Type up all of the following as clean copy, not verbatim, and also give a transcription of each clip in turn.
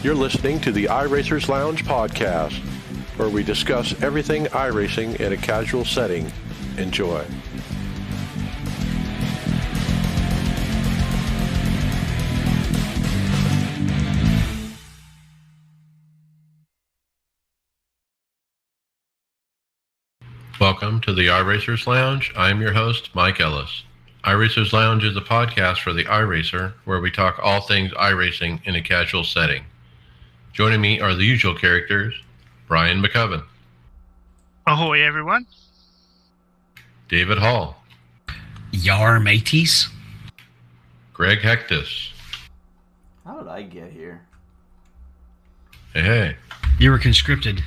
You're listening to the iRacers Lounge podcast, where we discuss everything iRacing in a casual setting. Enjoy. Welcome to the iRacers Lounge. I'm your host, Mike Ellis. iRacers Lounge is a podcast for the iRacer, where we talk all things iRacing in a casual setting. Joining me are the usual characters, Brian McCubbin. Ahoy, everyone. David Hall. Yar mateys. Greg Hectus. How did I get here? Hey. You were conscripted.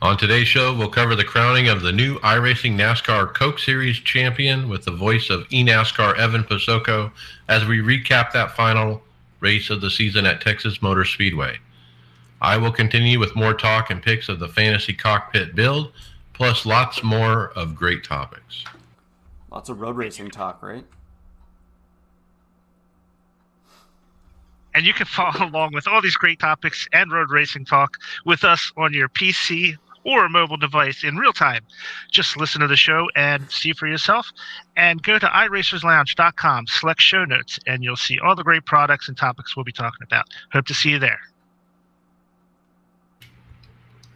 On today's show, we'll cover the crowning of the new iRacing NASCAR Coke Series champion with the voice of eNASCAR Evan Posocco as we recap that final race of the season at Texas Motor Speedway. I will continue with more talk and picks of the fantasy cockpit build, plus lots more of great topics. Lots of road racing talk, right? And you can follow along with all these great topics and road racing talk with us on your PC or a mobile device in real time. Just listen to the show and see for yourself. And go to iRacersLounge.com, select show notes, and you'll see all the great products and topics we'll be talking about. Hope to see you there.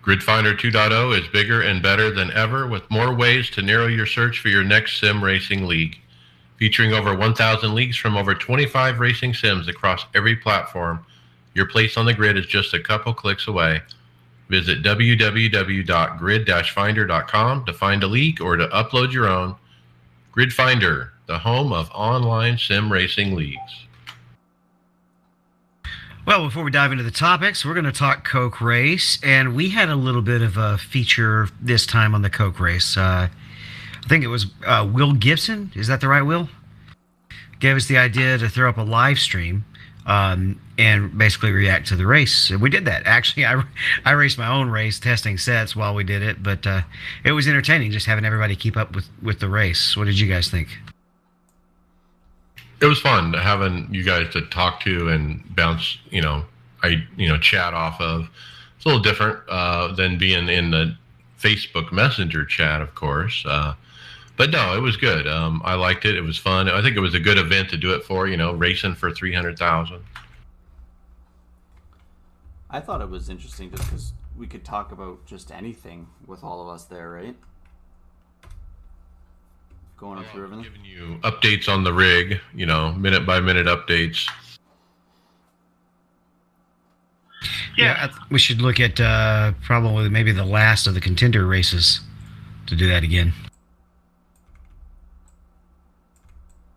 Grid Finder 2.0 is bigger and better than ever, with more ways to narrow your search for your next sim racing league. Featuring over 1,000 leagues from over 25 racing sims across every platform, your place on the grid is just a couple clicks away. Visit www.grid-finder.com to find a league or to upload your own. Grid Finder, the home of online sim racing leagues. Well, before we dive into the topics, we're going to talk Coke Race, and we had a little bit of a feature this time on the Coke Race. I think it was Will Gibson, is that the right Will? Gave us the idea to throw up a live stream and basically react to the race. We did that. Actually, I raced my own race testing sets while we did it, but it was entertaining just having everybody keep up with the race. What did you guys think? It was fun having you guys to talk to and bounce, chat off of. It's a little different than being in the Facebook Messenger chat, of course. But no, it was good. I liked it. It was fun. I think it was a good event to do it for, racing for 300,000. I thought it was interesting just because we could talk about just anything with all of us there, right? Going through everything. Giving you updates on the rig, minute by minute updates. Yeah, we should look at probably maybe the last of the contender races to do that again.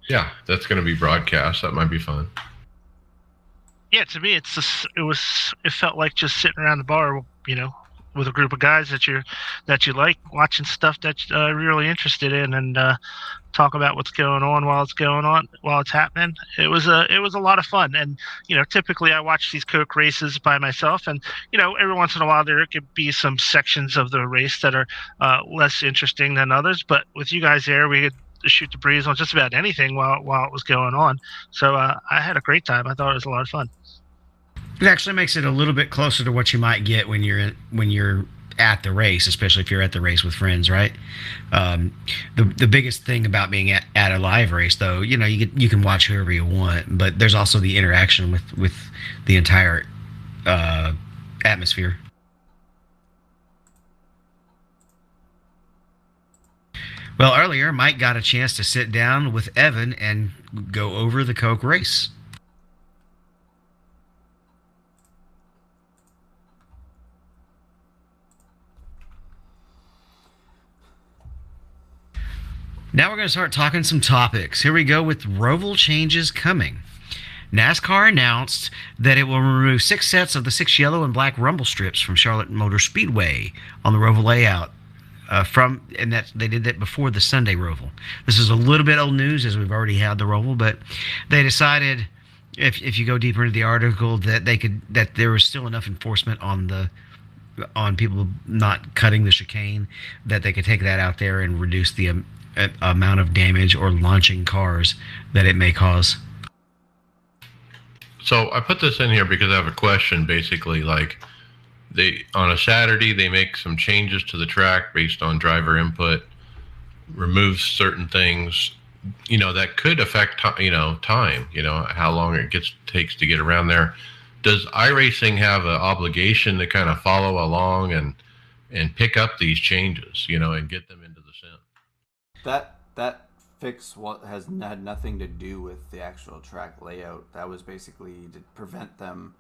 Yeah, that's going to be broadcast. That might be fun. Yeah, to me, it felt like just sitting around the bar, with a group of guys that you like, watching stuff that you're really interested in, and talk about what's going on while it's happening. It was a lot of fun. And typically I watch these Coke races by myself, and every once in a while there could be some sections of the race that are less interesting than others. But with you guys there, we could shoot the breeze on just about anything while it was going on. So I had a great time. I thought it was a lot of fun. It actually makes it a little bit closer to what you might get when you're at the race, especially if you're at the race with friends, right? The biggest thing about being at a live race, though, you can watch whoever you want, but there's also the interaction with the entire atmosphere. Well, earlier, Mike got a chance to sit down with Evan and go over the Coke race. Now we're going to start talking some topics. Here we go with Roval changes coming. NASCAR announced that it will remove 6 sets of the 6 yellow and black rumble strips from Charlotte Motor Speedway on the Roval layout. They did that before the Sunday Roval. This is a little bit old news as we've already had the Roval, but they decided, if you go deeper into the article, that there was still enough enforcement on people not cutting the chicane that they could take that out there and reduce the amount of damage or launching cars that it may cause. So I put this in here because I have a question. Basically, like they on a Saturday they make some changes to the track based on driver input, remove certain things, that could affect time. How long it takes to get around there. Does iRacing have an obligation to kind of follow along and pick up these changes, and get them into the sim? That fix had nothing to do with the actual track layout. That was basically to prevent them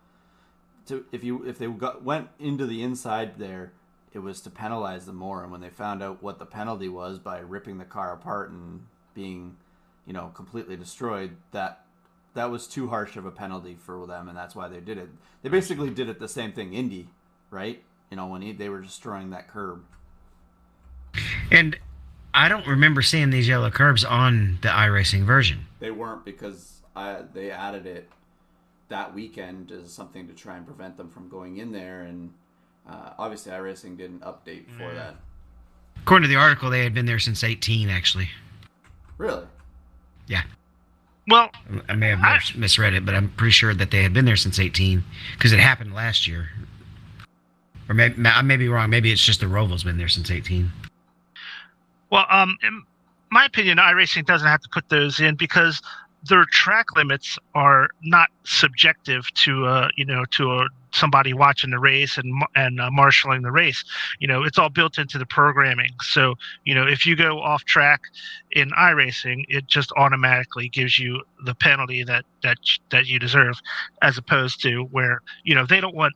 to if they went into the inside there, it was to penalize them more. And when they found out what the penalty was by ripping the car apart and being, completely destroyed, that was too harsh of a penalty for them, and that's why they did it. They basically did it the same thing Indy, right? When they were destroying that curb. And I don't remember seeing these yellow curbs on the iRacing version. They weren't because they added it that weekend as something to try and prevent them from going in there, and obviously iRacing did an update for that. According to the article, they had been there since 2018, actually. Really? Yeah. Well, I may have misread it, but I'm pretty sure that they had been there since 2018 because it happened last year. Or I may be wrong. Maybe it's just the Roval's been there since 2018. Well, in my opinion, iRacing doesn't have to put those in because their track limits are not subjective to somebody watching the race and marshaling the race. It's all built into the programming. So if you go off track in iRacing, it just automatically gives you the penalty that you deserve, as opposed to where they don't want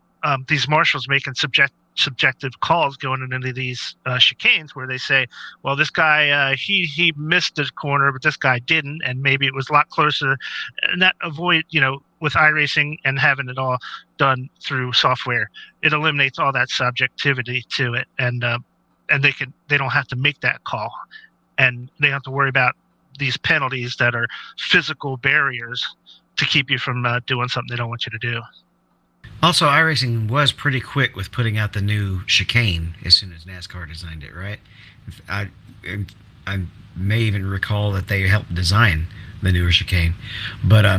these marshals making subjective calls going into these chicanes where they say, well, this guy he missed the corner, but this guy didn't, and maybe it was a lot closer. And that with iRacing and having it all done through software, it eliminates all that subjectivity to it, and they don't have to make that call, and they don't have to worry about these penalties that are physical barriers to keep you from doing something they don't want you to do. Also, iRacing was pretty quick with putting out the new chicane as soon as NASCAR designed it, right? I may even recall that they helped design the newer chicane. But I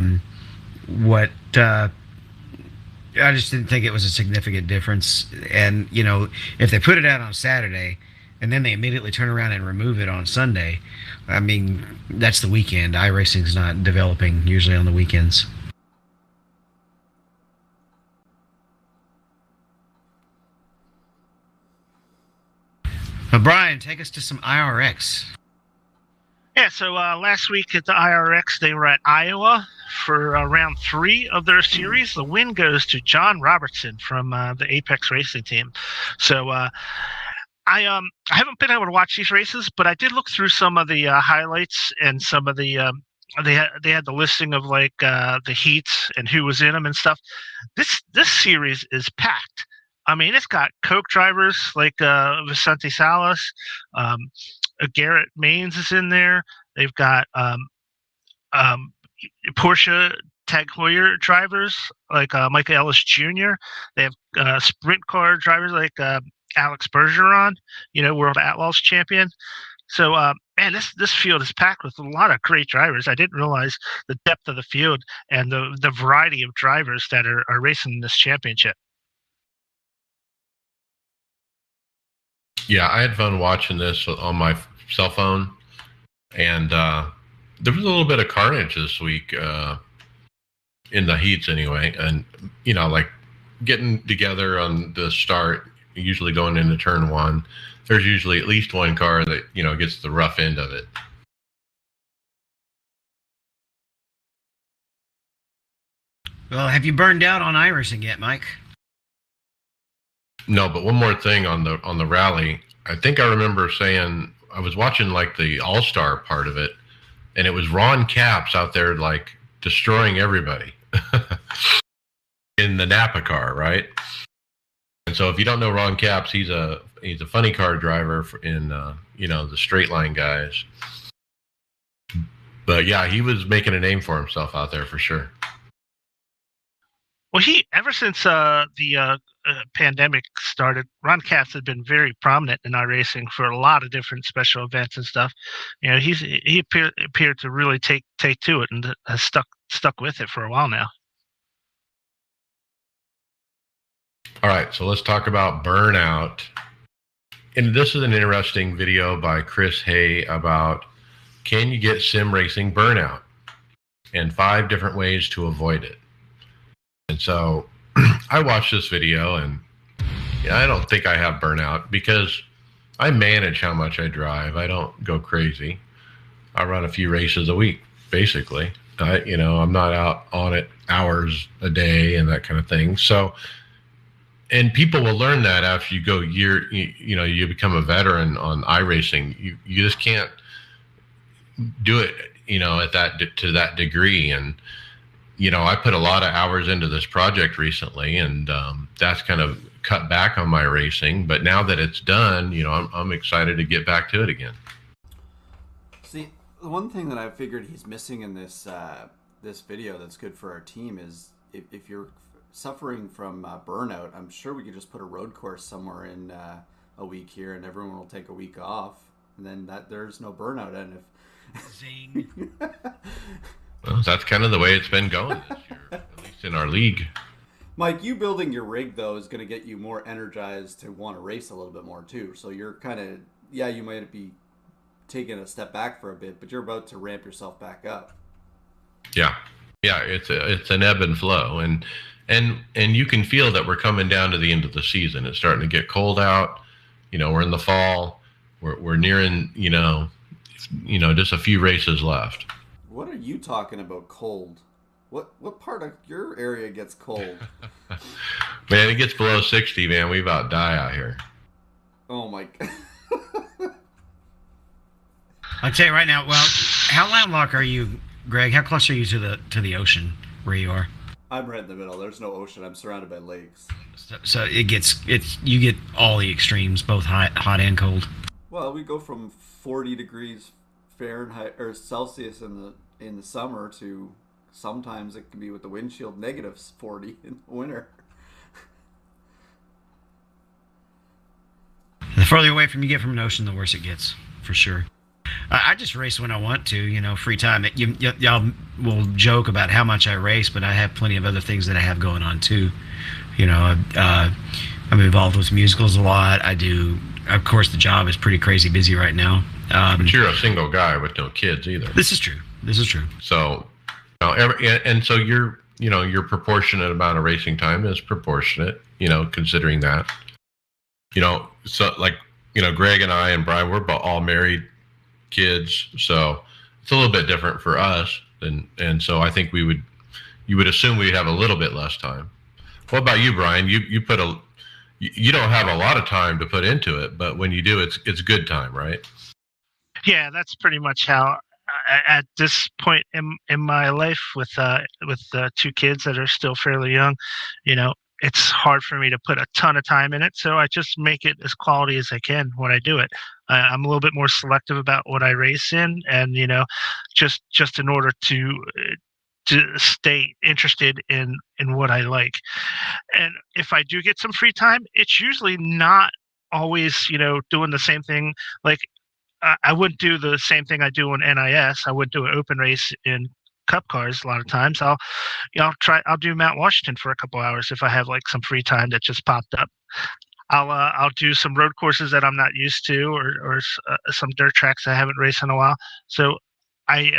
just didn't think it was a significant difference. And, if they put it out on Saturday and then they immediately turn around and remove it on Sunday, I mean, that's the weekend. iRacing's not developing usually on the weekends. Brian, take us to some IRX. Yeah, so last week at the IRX, they were at Iowa for round 3 of their series. The win goes to John Robertson from the Apex Racing team. So I haven't been able to watch these races, but I did look through some of the highlights and some of the they had the listing of like the heats and who was in them and stuff. This series is packed. I mean, it's got Coke drivers like Vicente Salas, Garrett Maines is in there. They've got Porsche Tag Heuer drivers like Michael Ellis Jr. They have sprint car drivers like Alex Bergeron, World Outlaws champion. So, man, this field is packed with a lot of great drivers. I didn't realize the depth of the field and the variety of drivers that are racing this championship. Yeah, I had fun watching this on my cell phone, and there was a little bit of carnage this week in the heats anyway, and like getting together on the start, usually going into turn 1, there's usually at least one car that gets the rough end of it. Well, have you burned out on iRacing yet, Mike? No, but one more thing on the rally. I think I remember saying I was watching like the All-Star part of it, and it was Ron Capps out there like destroying everybody in the Napa car, right? And so if you don't know Ron Capps, he's a funny car driver in the straight line guys. But yeah, he was making a name for himself out there for sure. Well, ever since the pandemic started, Ron Capps had been very prominent in iRacing for a lot of different special events and stuff. He appeared to really take to it and has stuck with it for a while now. All right, so let's talk about burnout. And this is an interesting video by Chris Hay about can you get sim racing burnout and 5 different ways to avoid it. And so I watched this video, and I don't think I have burnout because I manage how much I drive. I don't go crazy. I run a few races a week, basically. I'm not out on it hours a day and that kind of thing. So, and people will learn that after you go you become a veteran on iRacing. You just can't do it, to that degree. And, I put a lot of hours into this project recently, and that's kind of cut back on my racing. But now that it's done, I'm excited to get back to it again. See, the one thing that I figured he's missing in this this video that's good for our team is if you're suffering from burnout, I'm sure we could just put a road course somewhere in a week here, and everyone will take a week off, and then there's no burnout. And if Zing. Well, that's kind of the way it's been going this year, at least in our league. Mike, you building your rig, though, is going to get you more energized to want to race a little bit more, too. So you're kind of, you might be taking a step back for a bit, but you're about to ramp yourself back up. Yeah. It's an ebb and flow. And you can feel that we're coming down to the end of the season. It's starting to get cold out. We're in the fall. We're nearing, just a few races left. What are you talking about cold? What part of your area gets cold? Man, it gets below 60, man. We about die out here. Oh my God. I'll tell you right now. Well, how landlocked are you, Greg? How close are you to the ocean where you are? I'm right in the middle. There's no ocean. I'm surrounded by lakes. So you get all the extremes, both hot and cold. Well, we go from 40 degrees Fahrenheit or Celsius in the summer to sometimes it can be with the windshield negative 40 in the winter. The further away from you get from an ocean, the worse it gets, for sure. I just race when I want to, free time. Y'all will joke about how much I race, but I have plenty of other things that I have going on too. I'm involved with musicals a lot. I do, of course, the job is pretty crazy busy right now. But you're a single guy with no kids either. This is true. So, so your proportionate amount of racing time is proportionate, considering that. So like, Greg and I and Brian, we're all married, kids, so it's a little bit different for us. And so I think you would assume we'd have a little bit less time. What about you, Brian? You don't have a lot of time to put into it, but when you do, it's good time, right? Yeah, that's pretty much how. At this point in my life, with 2 kids that are still fairly young, it's hard for me to put a ton of time in it. So I just make it as quality as I can when I do it. I'm a little bit more selective about what I race in, and just in order to stay interested in what I like. And if I do get some free time, it's usually not always doing the same thing. Like I wouldn't do the same thing I do in NIS. I wouldn't do an open race in Cup cars a lot of times. I'll do Mount Washington for a couple hours if I have like some free time that just popped up. I'll do some road courses that I'm not used to, or some dirt tracks I haven't raced in a while. So I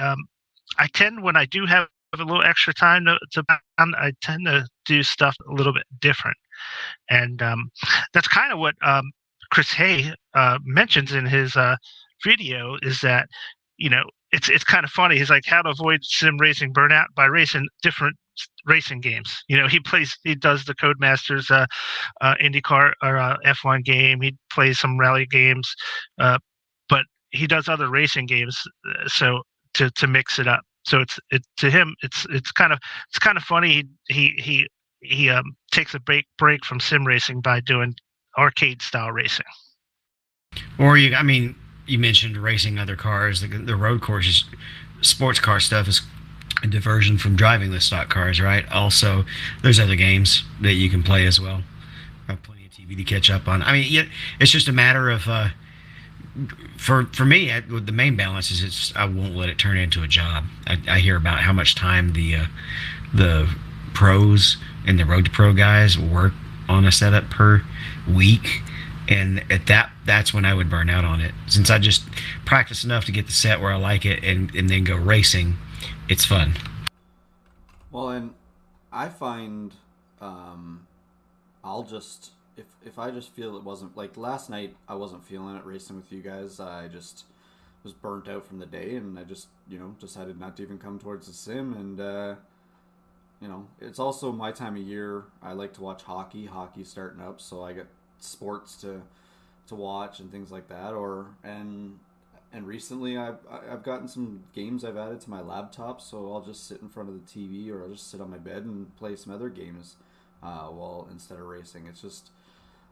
tend, when I do have a little extra time I tend to do stuff a little bit different, and that's kind of what Chris Hay mentions in his video, is that it's kind of funny. He's like, how to avoid sim racing burnout by racing different racing games. He does the Codemasters IndyCar or F1 game. He plays some rally games, but he does other racing games. So to mix it up. So to him it's kind of funny. He takes a break from sim racing by doing arcade style racing. Or you mentioned racing other cars. The road courses, sports car stuff is a diversion from driving the stock cars, right? Also, there's other games that you can play as well. Plenty of TV to catch up on. It's just a matter of, for me, the main balance is I won't let it turn into a job. I hear about how much time the pros and the road to pro guys work on a setup per week. And at that's when I would burn out on it. Since I just practice enough to get the set where I like it and then go racing, it's fun. Well, and I find I'll just if I just feel it wasn't like last night, I wasn't feeling it racing with you guys. I just was burnt out from the day, and I just decided not to even come towards the sim. And it's also my time of year. I like to watch hockey. Hockey's starting up, so I get sports to watch and things like that. And recently I've gotten some games I've added to my laptop, so I'll just sit in front of the TV or I'll just sit on my bed and play some other games while instead of racing. It's just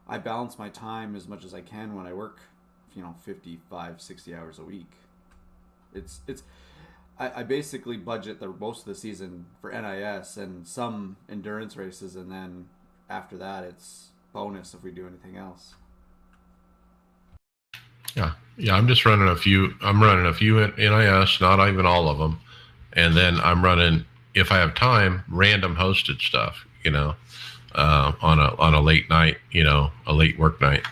I balance my time as much as I can when I work 55, 60 hours a week. I basically budget the most of the season for NIS and some endurance races, and then after that it's bonus if we do anything else. Yeah, I'm just running a few. I'm running a few NIS, not even all of them, and then I'm running, if I have time, random hosted stuff. On a late night, a late work night.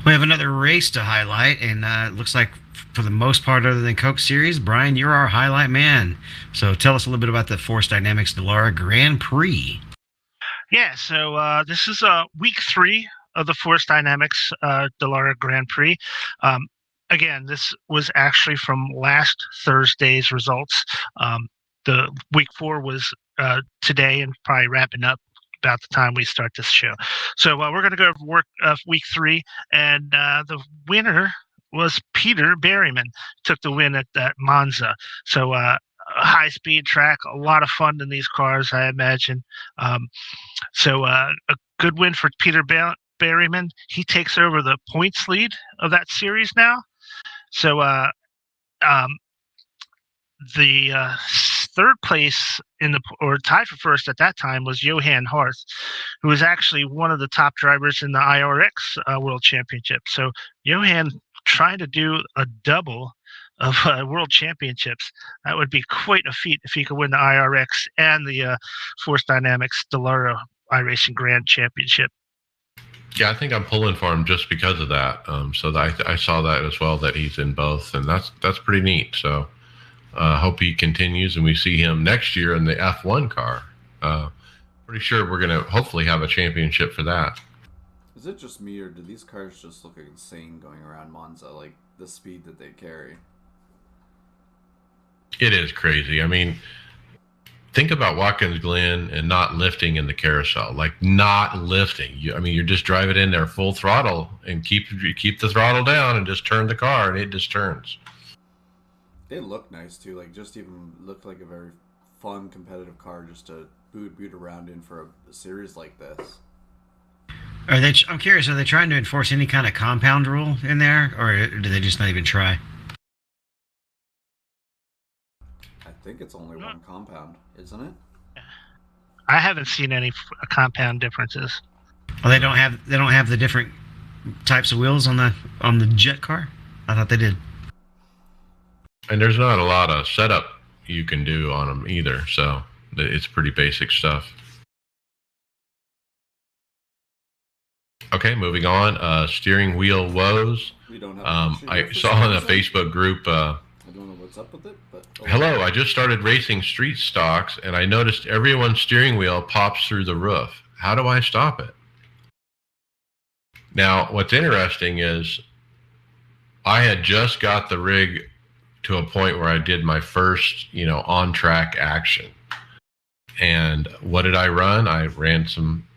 We have another race to highlight, and it looks like for the most part, other than Coke Series, Brian, you're our highlight man. So tell us a little bit about the Force Dynamics Dallara Grand Prix. Yeah, so this is week 3 of the Force Dynamics Dallara Grand Prix. Again, this was actually from last Thursday's results. The week 4 was today and probably wrapping up about the time we start this show. So we're going to go over week 3, and the winner was Peter Berryman. Took the win at Monza. So a high-speed track, a lot of fun in these cars, I imagine. So a good win for Peter Berryman. He takes over the points lead of that series now. So the third place or tied for first at that time was Johan Harth, who was actually one of the top drivers in the IRX World Championship. So Johan trying to do a double of World Championships. That would be quite a feat if he could win the IRX and the Force Dynamics Dallara iRacing Grand Championship. Yeah, I think I'm pulling for him just because of that. So I saw that as well, that he's in both, and that's pretty neat. So hope he continues, and we see him next year in the F1 car. Pretty sure we're going to hopefully have a championship for that. Is it just me, or do these cars just look insane going around Monza, like the speed that they carry? It is crazy. I mean, think about Watkins Glen and not lifting in the carousel, like not lifting. You're just driving in there full throttle and keep the throttle down and just turn the car, and it just turns. They look nice too. Like just even looked like a very fun competitive car just to boot around in for a series like this. I'm curious. Are they trying to enforce any kind of compound rule in there, or do they just not even try? I think it's only one compound, isn't it? I haven't seen any compound differences. Well, they don't have the different types of wheels on the jet car. I thought they did. And there's not a lot of setup you can do on them either, so it's pretty basic stuff. Okay, moving on. Steering wheel woes. We don't have I saw in a Facebook group. I don't know what's up with it, but hello, I just started racing street stocks, and I noticed everyone's steering wheel pops through the roof. How do I stop it? Now, what's interesting is I had just got the rig to a point where I did my first, on-track action. And what did I run? I ran some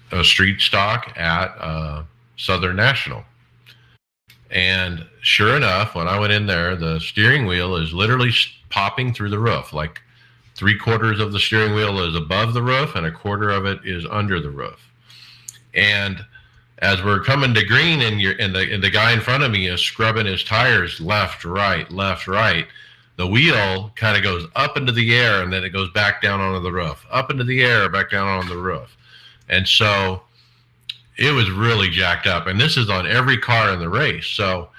a street stock at Southern National. And sure enough, when I went in there, the steering wheel is literally popping through the roof. Like 3/4 of the steering wheel is above the roof and 1/4 of it is under the roof. And as we're coming to green, and the guy in front of me is scrubbing his tires left, right, the wheel kind of goes up into the air, and then it goes back down onto the roof, up into the air, back down on the roof. And so it was really jacked up. And this is on every car in the race. So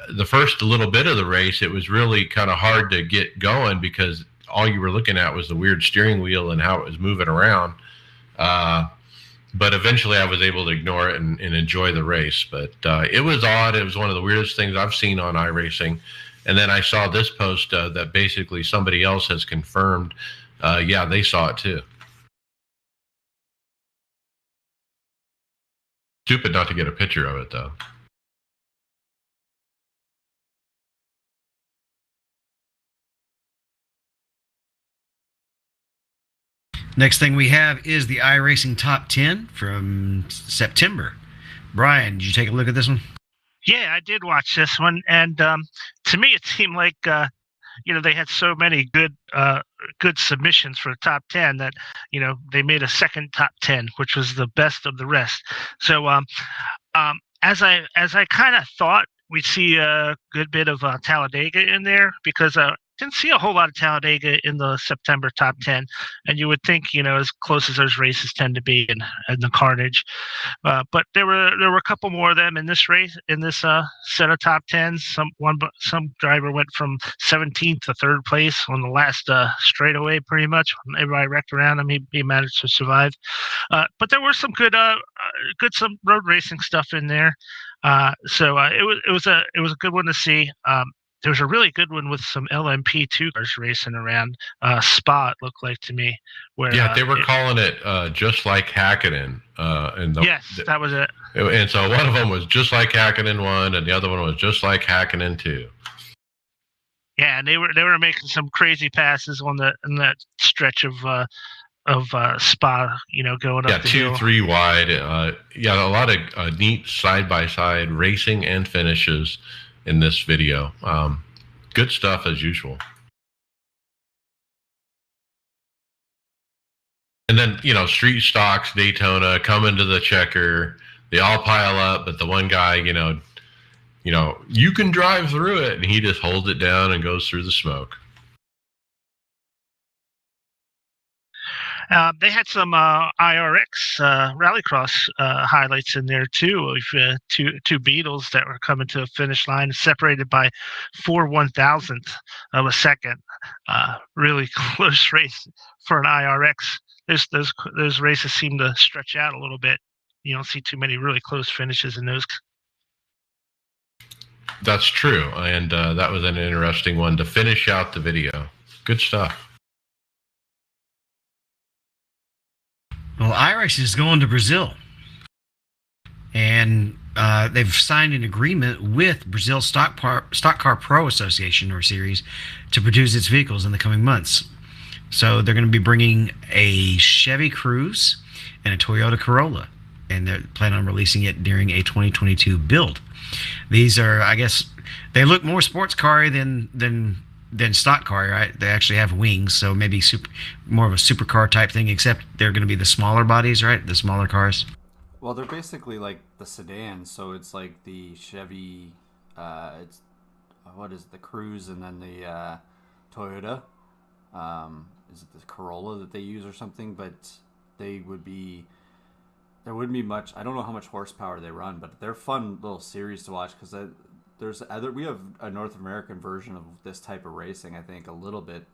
the first little bit of the race, it was really kind of hard to get going because all you were looking at was the weird steering wheel and how it was moving around. But eventually I was able to ignore it and enjoy the race. But it was odd. It was one of the weirdest things I've seen on iRacing. And then I saw this post that basically somebody else has confirmed, yeah, they saw it too. Stupid not to get a picture of it, though. Next thing we have is the iRacing Top 10 from September. Brian, did you take a look at this one? Yeah, I did watch this one, and to me, it seemed like they had so many good submissions for the top 10 that they made a second top 10, which was the best of the rest. So as I kind of thought, we'd see a good bit of Talladega in there, because didn't see a whole lot of Talladega in the September top 10, and you would think, as close as those races tend to be in the carnage. But there were a couple more of them in this race, in this set of top 10s. Some driver went from 17th to 3rd place on the last straightaway, pretty much. When everybody wrecked around him, he managed to survive. But there were some good some road racing stuff in there. So it was a good one to see. There was a really good one with some LMP2 cars racing around Spa, it looked like to me. Where, yeah, they were calling it Just Like Hakkinen. Yes, that was it. And so one of them was Just Like Hakkinen 1, and the other one was Just Like Hakkinen 2. Yeah, and they were making some crazy passes on that stretch of Spa, going up the hill. 2-3 wide. A lot of neat side-by-side racing and finishes in this video. Good stuff as usual. And then, street stocks, Daytona, come into the checker. They all pile up, but the one guy, you can drive through it, and he just holds it down and goes through the smoke. They had some IRX rallycross highlights in there too. Two Beetles that were coming to a finish line, separated by 4/1000th of a second. Really close race for an IRX. Those races seem to stretch out a little bit. You don't see too many really close finishes in those. That's true, and that was an interesting one to finish out the video. Good stuff. Well, iRacers is going to Brazil, and they've signed an agreement with Brazil Stock Car Pro Association or Series to produce its vehicles in the coming months. So they're going to be bringing a Chevy Cruze and a Toyota Corolla, and they're planning on releasing it during a 2022 build. These are, I guess, they look more sports car than stock car, right? They actually have wings, so maybe more of a supercar type thing, except they're going to be the smaller bodies, right? The smaller cars. Well, they're basically like the sedans, so it's like the Chevy, it's what is it, the Cruze, and then the Toyota. Is it the Corolla that they use or something? But there wouldn't be much. I don't know how much horsepower they run, but they're fun little series to watch, because we have a North American version of this type of racing, I think, a little bit,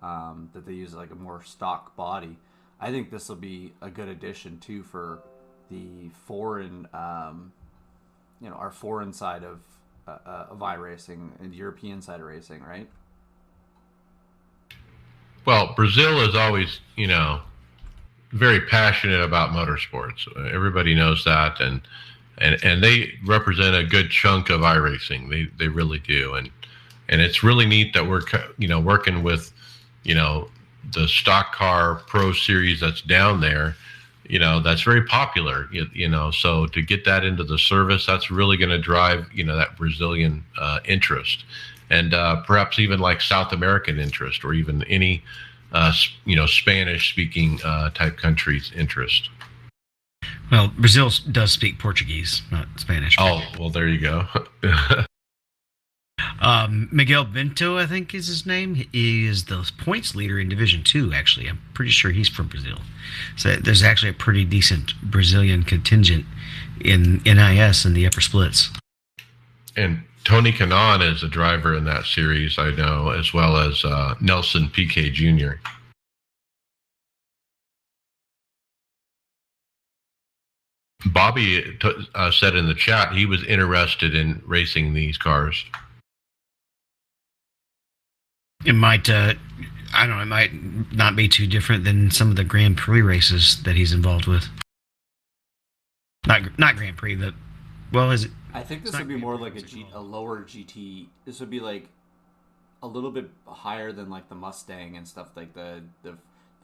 that they use like a more stock body. I think this will be a good addition too for the foreign, our foreign side of iRacing and European side of racing, right? Well, Brazil is always, very passionate about motorsports. Everybody knows that, and they represent a good chunk of iRacing. They really do, and it's really neat that we're working with the Stock Car Pro Series that's down there. That's very popular. So to get that into the service, that's really going to drive that Brazilian interest, and perhaps even like South American interest, or even any Spanish speaking type countries' interest. Well, Brazil does speak Portuguese, not Spanish. Oh, well, there you go. Miguel Bento, I think is his name. He is the points leader in Division 2, actually. I'm pretty sure he's from Brazil. So there's actually a pretty decent Brazilian contingent in NIS and the upper splits. And Tony Kanaan is a driver in that series, I know, as well as Nelson Piquet Jr. Bobby said in the chat he was interested in racing these cars. It might, I don't know, it might not be too different than some of the Grand Prix races that he's involved with. Not Grand Prix, but, well, is it? I think this would be more like a lower GT. This would be like a little bit higher than like the Mustang and stuff, like the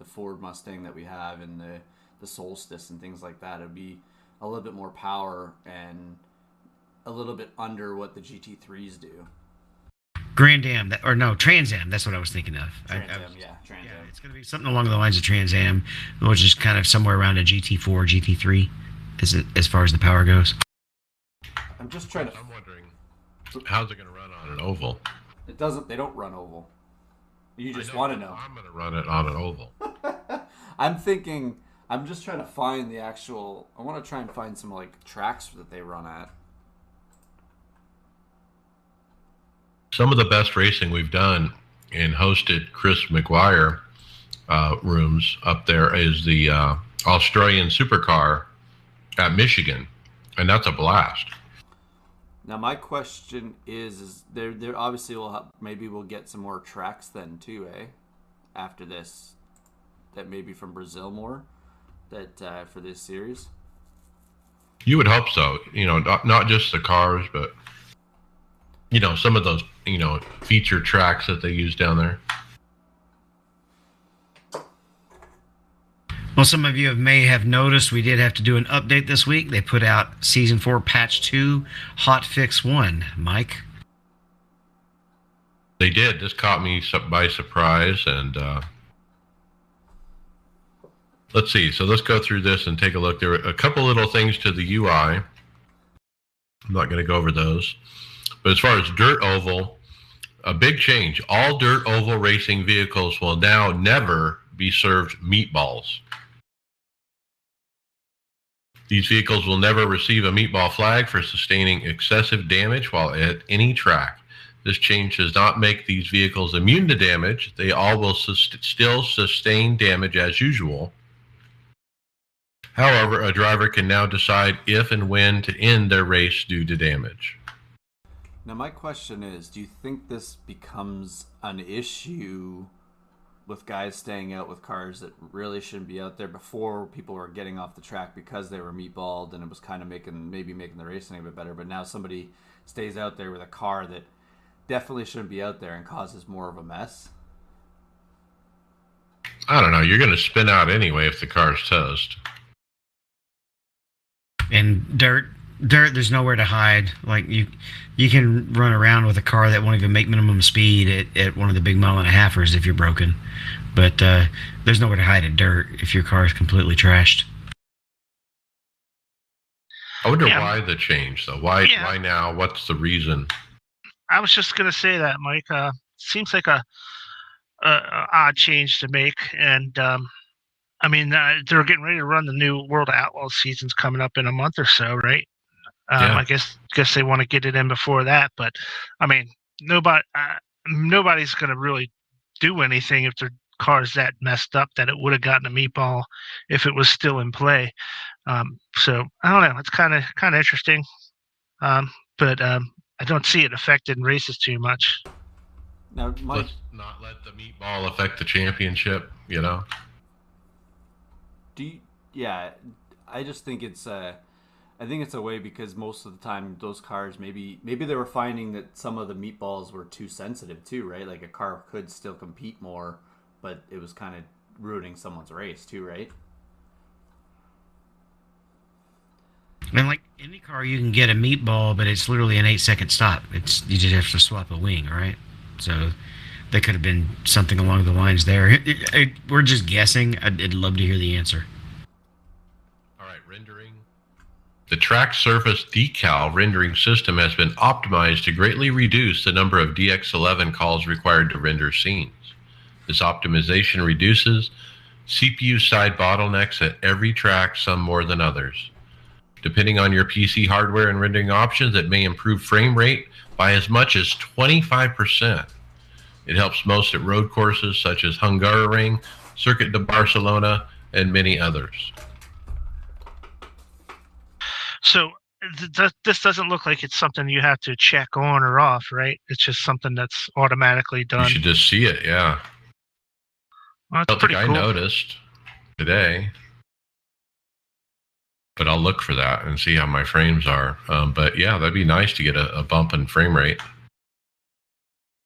Ford Mustang that we have and the Solstice and things like that. It would be a little bit more power and a little bit under what the GT3s do. Grand Am, or no, Trans Am. That's what I was thinking of. Trans Am. It's going to be something along the lines of Trans Am, which is kind of somewhere around a GT4, GT3, as far as the power goes. I'm just trying to. I'm wondering, how's it going to run on an oval? It doesn't. They don't run oval. You just want to know. I'm going to run it on an oval. I'm thinking. I'm just trying to find the actual. I want to try and find some like tracks that they run at. Some of the best racing we've done in hosted Chris McGuire rooms up there is the Australian Supercar at Michigan, and that's a blast. Now my question is there obviously maybe we'll get some more tracks then too, after this, that maybe from Brazil more, that for this series. You would hope so. You know, not just the cars, but you know, some of those, you know, feature tracks that they use down there. Well, some of you may have noticed we did have to do an update this week. They put out Season 4 Patch 2 Hot Fix 1. Mike? They did. This caught me by surprise. And let's see. So let's go through this and take a look. There were a couple little things to the UI. I'm not going to go over those. But as far as dirt oval, a big change. All dirt oval racing vehicles will now never be served meatballs. These vehicles will never receive a meatball flag for sustaining excessive damage while at any track. This change does not make these vehicles immune to damage. They all will still sustain damage as usual. However, a driver can now decide if and when to end their race due to damage. Now my question is, do you think this becomes an issue with guys staying out with cars that really shouldn't be out there? Before, people were getting off the track because they were meatballed and it was kind of making the racing a bit better, but now somebody stays out there with a car that definitely shouldn't be out there and causes more of a mess? I don't know. You're going to spin out anyway if the car's toast. And dirt, there's nowhere to hide. Like you can run around with a car that won't even make minimum speed at one of the big mile-and-a-halfers if you're broken. But there's nowhere to hide at dirt if your car is completely trashed. I wonder why the change, though. Why now? What's the reason? I was just going to say that, Mike. Seems like a odd change to make. And, I mean, they're getting ready to run the new World of Outlaws seasons coming up in a month or so, right? I guess they want to get it in before that, but I mean, nobody's going to really do anything if their car's that messed up that it would have gotten a meatball if it was still in play. So I don't know. It's kind of interesting, but I don't see it affected in races too much. Now, let's not let the meatball affect the championship. You know. I just think it's I think it's a way because most of the time those cars maybe they were finding that some of the meatballs were too sensitive too, right? Like a car could still compete more, but it was kind of ruining someone's race too, right? And like any car, you can get a meatball, but it's literally an 8-second stop. You just have to swap a wing, right? So there could have been something along the lines there. We're just guessing. I'd love to hear the answer. All right, rendering. The track surface decal rendering system has been optimized to greatly reduce the number of DX11 calls required to render scenes. This optimization reduces CPU side bottlenecks at every track, some more than others. Depending on your PC hardware and rendering options, it may improve frame rate by as much as 25%. It helps most at road courses such as Hungaroring, Circuit de Barcelona, and many others. So this doesn't look like it's something you have to check on or off, right? It's just something that's automatically done. You should just see it, yeah. Well, I don't think I noticed today, but I'll look for that and see how my frames are. But yeah, that'd be nice to get a bump in frame rate.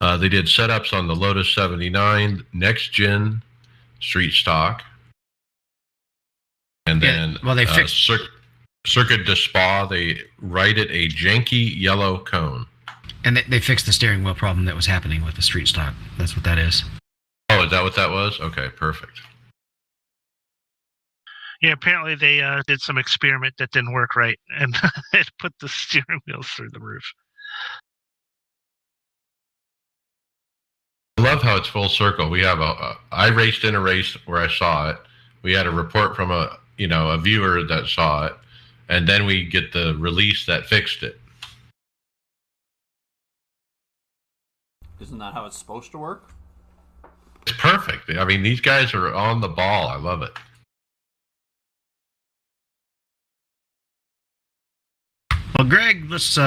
They did setups on the Lotus 79 next gen street stock, and then they fixed Circuit de Spa. They righted a janky yellow cone, and they fixed the steering wheel problem that was happening with the street stock. That's what that is. Oh, is that what that was? Okay, perfect. Yeah, apparently they did some experiment that didn't work right, and it put the steering wheels through the roof. I love how it's full circle. We have I raced in a race where I saw it. We had a report from a viewer that saw it, and then we get the release that fixed it. Isn't that how it's supposed to work? It's perfect. I mean, these guys are on the ball. I love it. Well, Greg, let's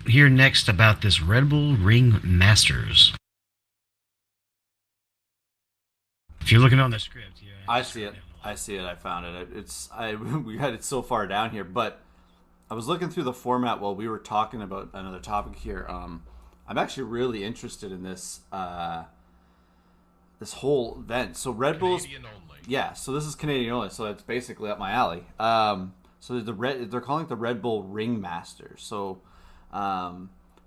hear next about this Red Bull Ring Masters. If you're looking on the script, yeah. I see it. I found it. We had it so far down here, but I was looking through the format while we were talking about another topic here. I'm actually really interested in this this whole event. So Red Bull's Canadian only. Yeah, so this is Canadian only, so it's basically up my alley. So they're calling it the Red Bull Ring Masters. So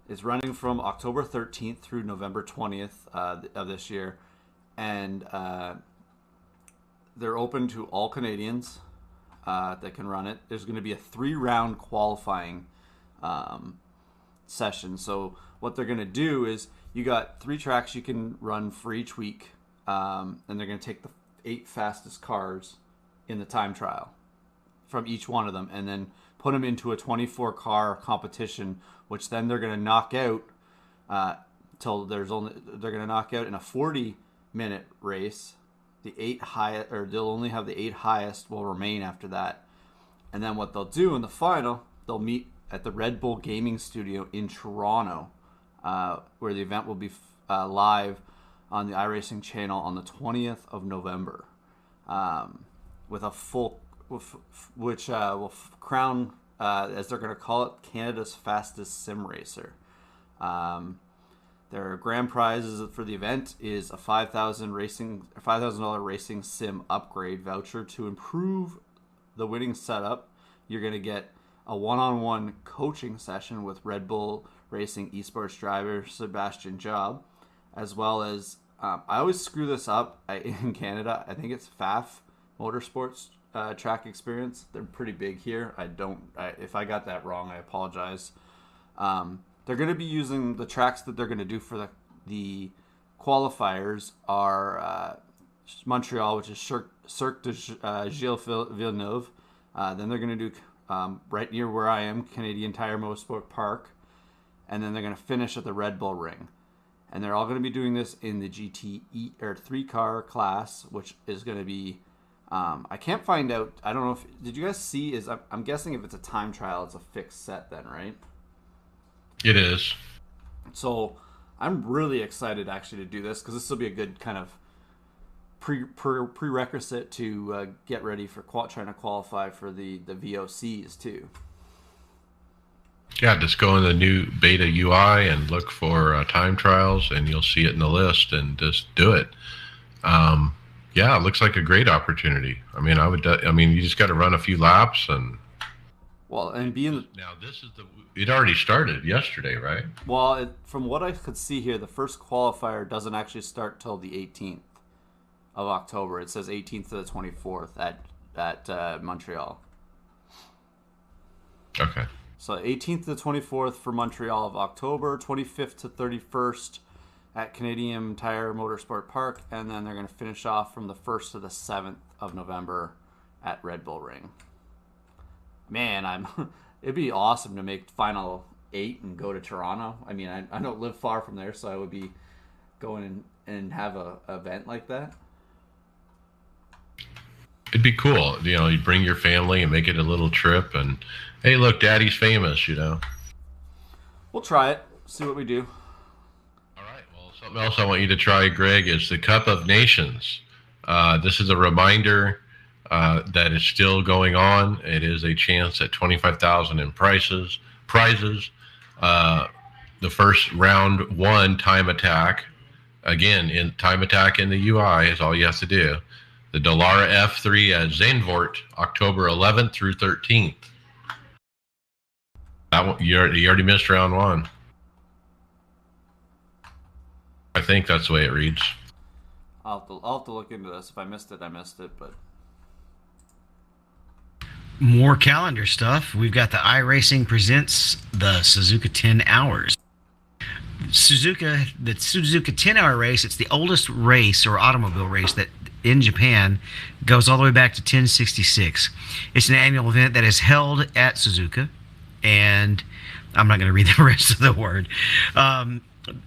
it's running from October 13th through November 20th of this year, and they're open to all Canadians that can run it. There's going to be a 3-round qualifying session. So what they're going to do is you got 3 tracks you can run for each week, and they're going to take the 8 fastest cars in the time trial from each one of them, and then put them into a 24-car competition, which then they're going to knock out till they're going to knock out in a 40-minute race. The 8 highest, or they'll only have the 8 highest will remain after that. And then what they'll do in the final, they'll meet at the Red Bull Gaming Studio in Toronto, where the event will be live on the iRacing channel on the 20th of November, with a full, which will crown, as they're going to call it, Canada's fastest sim racer. Their grand prizes for the event is a $5,000 racing sim upgrade voucher to improve the winning setup. You're going to get a one-on-one coaching session with Red Bull Racing esports driver Sebastian Job, as well as I always screw this up in Canada. I think it's FAF Motorsports track experience. They're pretty big here. If I got that wrong, I apologize. They're going to be using the tracks that they're going to do for the qualifiers are Montreal, which is Cirque de Gilles Villeneuve. Then they're going to do right near where I am, Canadian Tire Motorsport Park. And then they're going to finish at the Red Bull Ring. And they're all going to be doing this in the GTE or 3-car class, which is going to be I can't find out. I don't know if did you guys see? I'm guessing if it's a time trial, it's a fixed set then, right? It is. So I'm really excited actually to do this because this will be a good kind of prerequisite to get ready for trying to qualify for the VOCs too. Yeah, just go in the new beta UI and look for time trials, and you'll see it in the list, and just do it. Yeah, it looks like a great opportunity. I mean, you just got to run a few laps and. Well, and now this is it already started yesterday, right? Well, from what I could see here, the first qualifier doesn't actually start till the 18th of October. It says 18th to the 24th at Montreal. Okay. So 18th to the 24th for Montreal of October, 25th to 31st at Canadian Tire Motorsport Park, and then they're going to finish off from the 1st to the 7th of November at Red Bull Ring. man, it'd be awesome to make Final 8 and go to Toronto. I mean, I don't live far from there, so I would be going and have a event like that. It'd be cool. You know, you bring your family and make it a little trip, and hey, look, Daddy's famous. You know. We'll try it. See what we do. All right. Well, something else I want you to try, Greg, is the Cup of Nations. This is a reminder that it's still going on. It is a chance at $25,000 in prizes. The first round 1 time attack. Again, in time attack in the UI is all you have to do. The Dallara F3 at Zandvoort, October 11th through 13th. That one, you already missed round 1. I think that's the way it reads. I'll have to look into this. If I missed it, I missed it. But more calendar stuff. We've got the iRacing presents the Suzuka 10 Hours. The Suzuka 10-hour race. It's the oldest race or automobile race that in Japan goes all the way back to 1066. It's an annual event that is held at Suzuka, and I'm not going to read the rest of the word.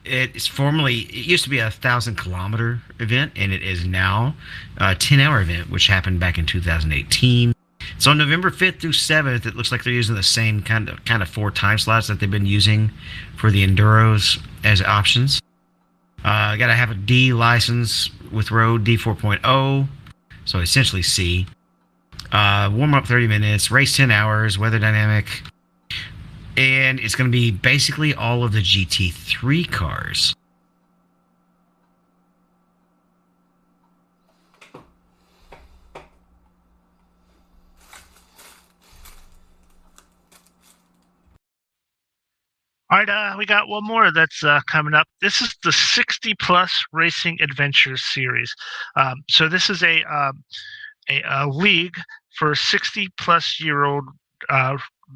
It used to be a 1,000-kilometer event, and it is now a 10-hour event, which happened back in 2018. It's on November 5th through 7th. It looks like they're using the same kind of 4 time slots that they've been using for the Enduros as options. Got to have a D license with road, D 4.0, so essentially C. Warm up 30 minutes, race 10 hours, weather dynamic, and it's going to be basically all of the GT3 cars. All right, we got one more that's coming up. This is the 60 Plus Racing Adventures series. So this is a league for 60 plus year old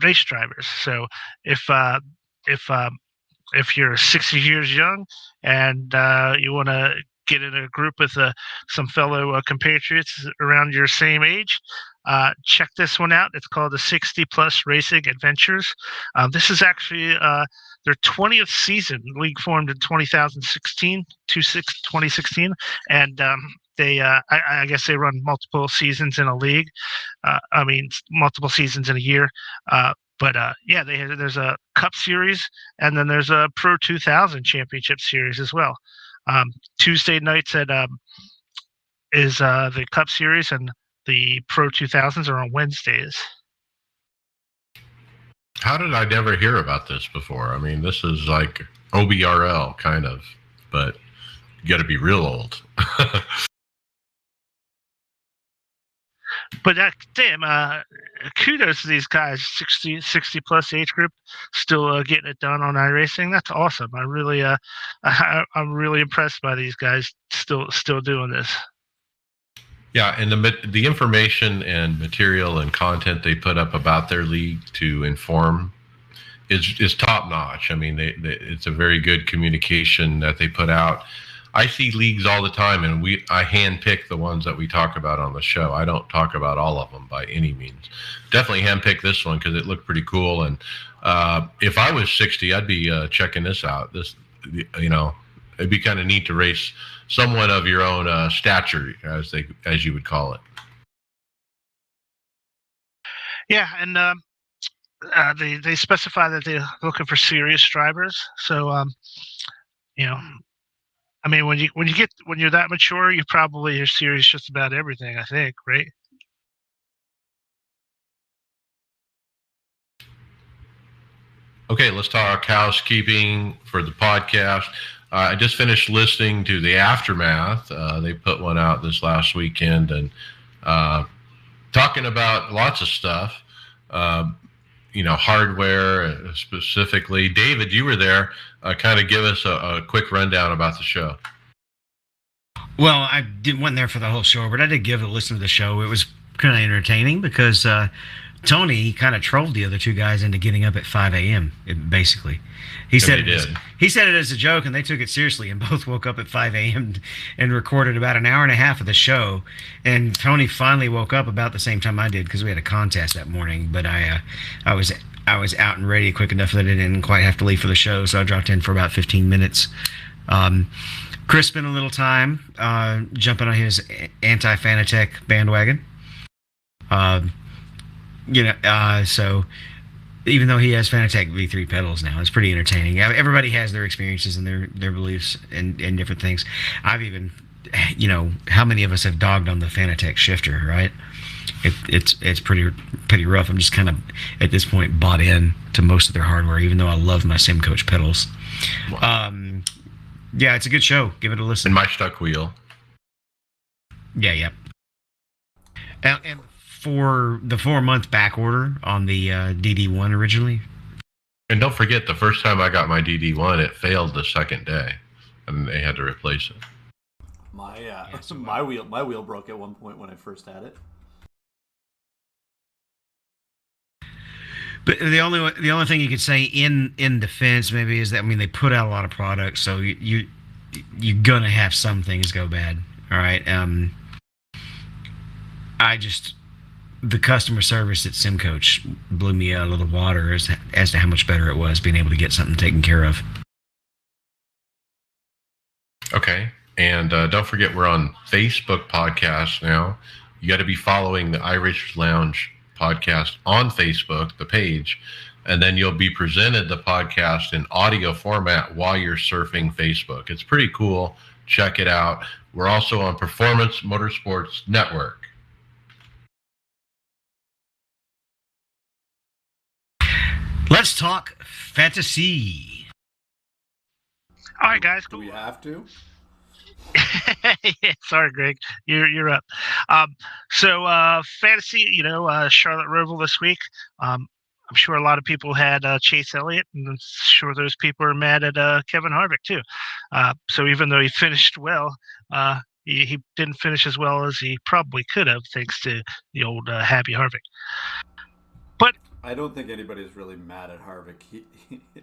race drivers. So if you're 60 years young and you want to get in a group with some fellow compatriots around your same age, check this one out. It's called the 60 Plus Racing Adventures. This is actually their 20th season. The league formed in 2016, and they I guess they run multiple seasons in a league. Multiple seasons in a year. There's a Cup Series, and then there's a Pro 2000 Championship Series as well. Tuesday nights is the Cup Series, and the Pro 2000s are on Wednesdays. How did I never hear about this before? I mean, this is like OBRL kind of, but you got to be real old. But kudos to these guys, 60 plus age group, still getting it done on iRacing. That's awesome. I'm really impressed by these guys still doing this. Yeah, and the information and material and content they put up about their league to inform is top notch. I mean, it's a very good communication that they put out. I see leagues all the time, and I handpick the ones that we talk about on the show. I don't talk about all of them by any means. Definitely handpick this one because it looked pretty cool. And if I was 60, I'd be checking this out. It'd be kind of neat to race someone of your own stature, as you would call it. Yeah, and they specify that they're looking for serious drivers. So when you're that mature, you probably are serious just about everything, I think, right? Okay, let's talk housekeeping for the podcast. I just finished listening to the Aftermath. They put one out this last weekend and talking about lots of stuff, hardware specifically. David, you were there. Kind of give us a quick rundown about the show. Well, wasn't there for the whole show, but I did give a listen to the show. It was kind of entertaining because Tony kind of trolled the other two guys into getting up at 5 a.m. Basically, he said it as a joke, and they took it seriously, and both woke up at 5 a.m. and recorded about an hour and a half of the show. And Tony finally woke up about the same time I did because we had a contest that morning. But I was out and ready quick enough that I didn't quite have to leave for the show, so I dropped in for about 15 minutes. Chris spent a little time jumping on his anti-Fanatec bandwagon. So even though he has Fanatec V3 pedals now, it's pretty entertaining. Everybody has their experiences and their beliefs and different things. I've even, how many of us have dogged on the Fanatec shifter, right? It's pretty rough. I'm just kind of, at this point, bought in to most of their hardware, even though I love my Sim Coach pedals. Wow. Yeah, it's a good show. Give it a listen. And my stuck wheel. Yeah. And for the 4-month back order on the DD1 originally. And don't forget, the first time I got my DD1, it failed the second day, and they had to replace it. My wheel broke at one point when I first had it. But the only thing you could say in defense maybe is that, they put out a lot of products, so you're gonna have some things go bad. All right. The customer service at SimCoach blew me out of the water as to how much better it was being able to get something taken care of. Okay. And don't forget, we're on Facebook podcast now. You got to be following the iRacers Lounge podcast on Facebook, the page, and then you'll be presented the podcast in audio format while you're surfing Facebook. It's pretty cool. Check it out. We're also on Performance Motorsports Network. Let's talk fantasy. All right, guys. Do we have to? Sorry, Greg. You're up. So fantasy, Charlotte Roval this week. I'm sure a lot of people had Chase Elliott, and I'm sure those people are mad at Kevin Harvick too. So even though he finished well, he didn't finish as well as he probably could have, thanks to the old Happy Harvick. But I don't think anybody's really mad at Harvick.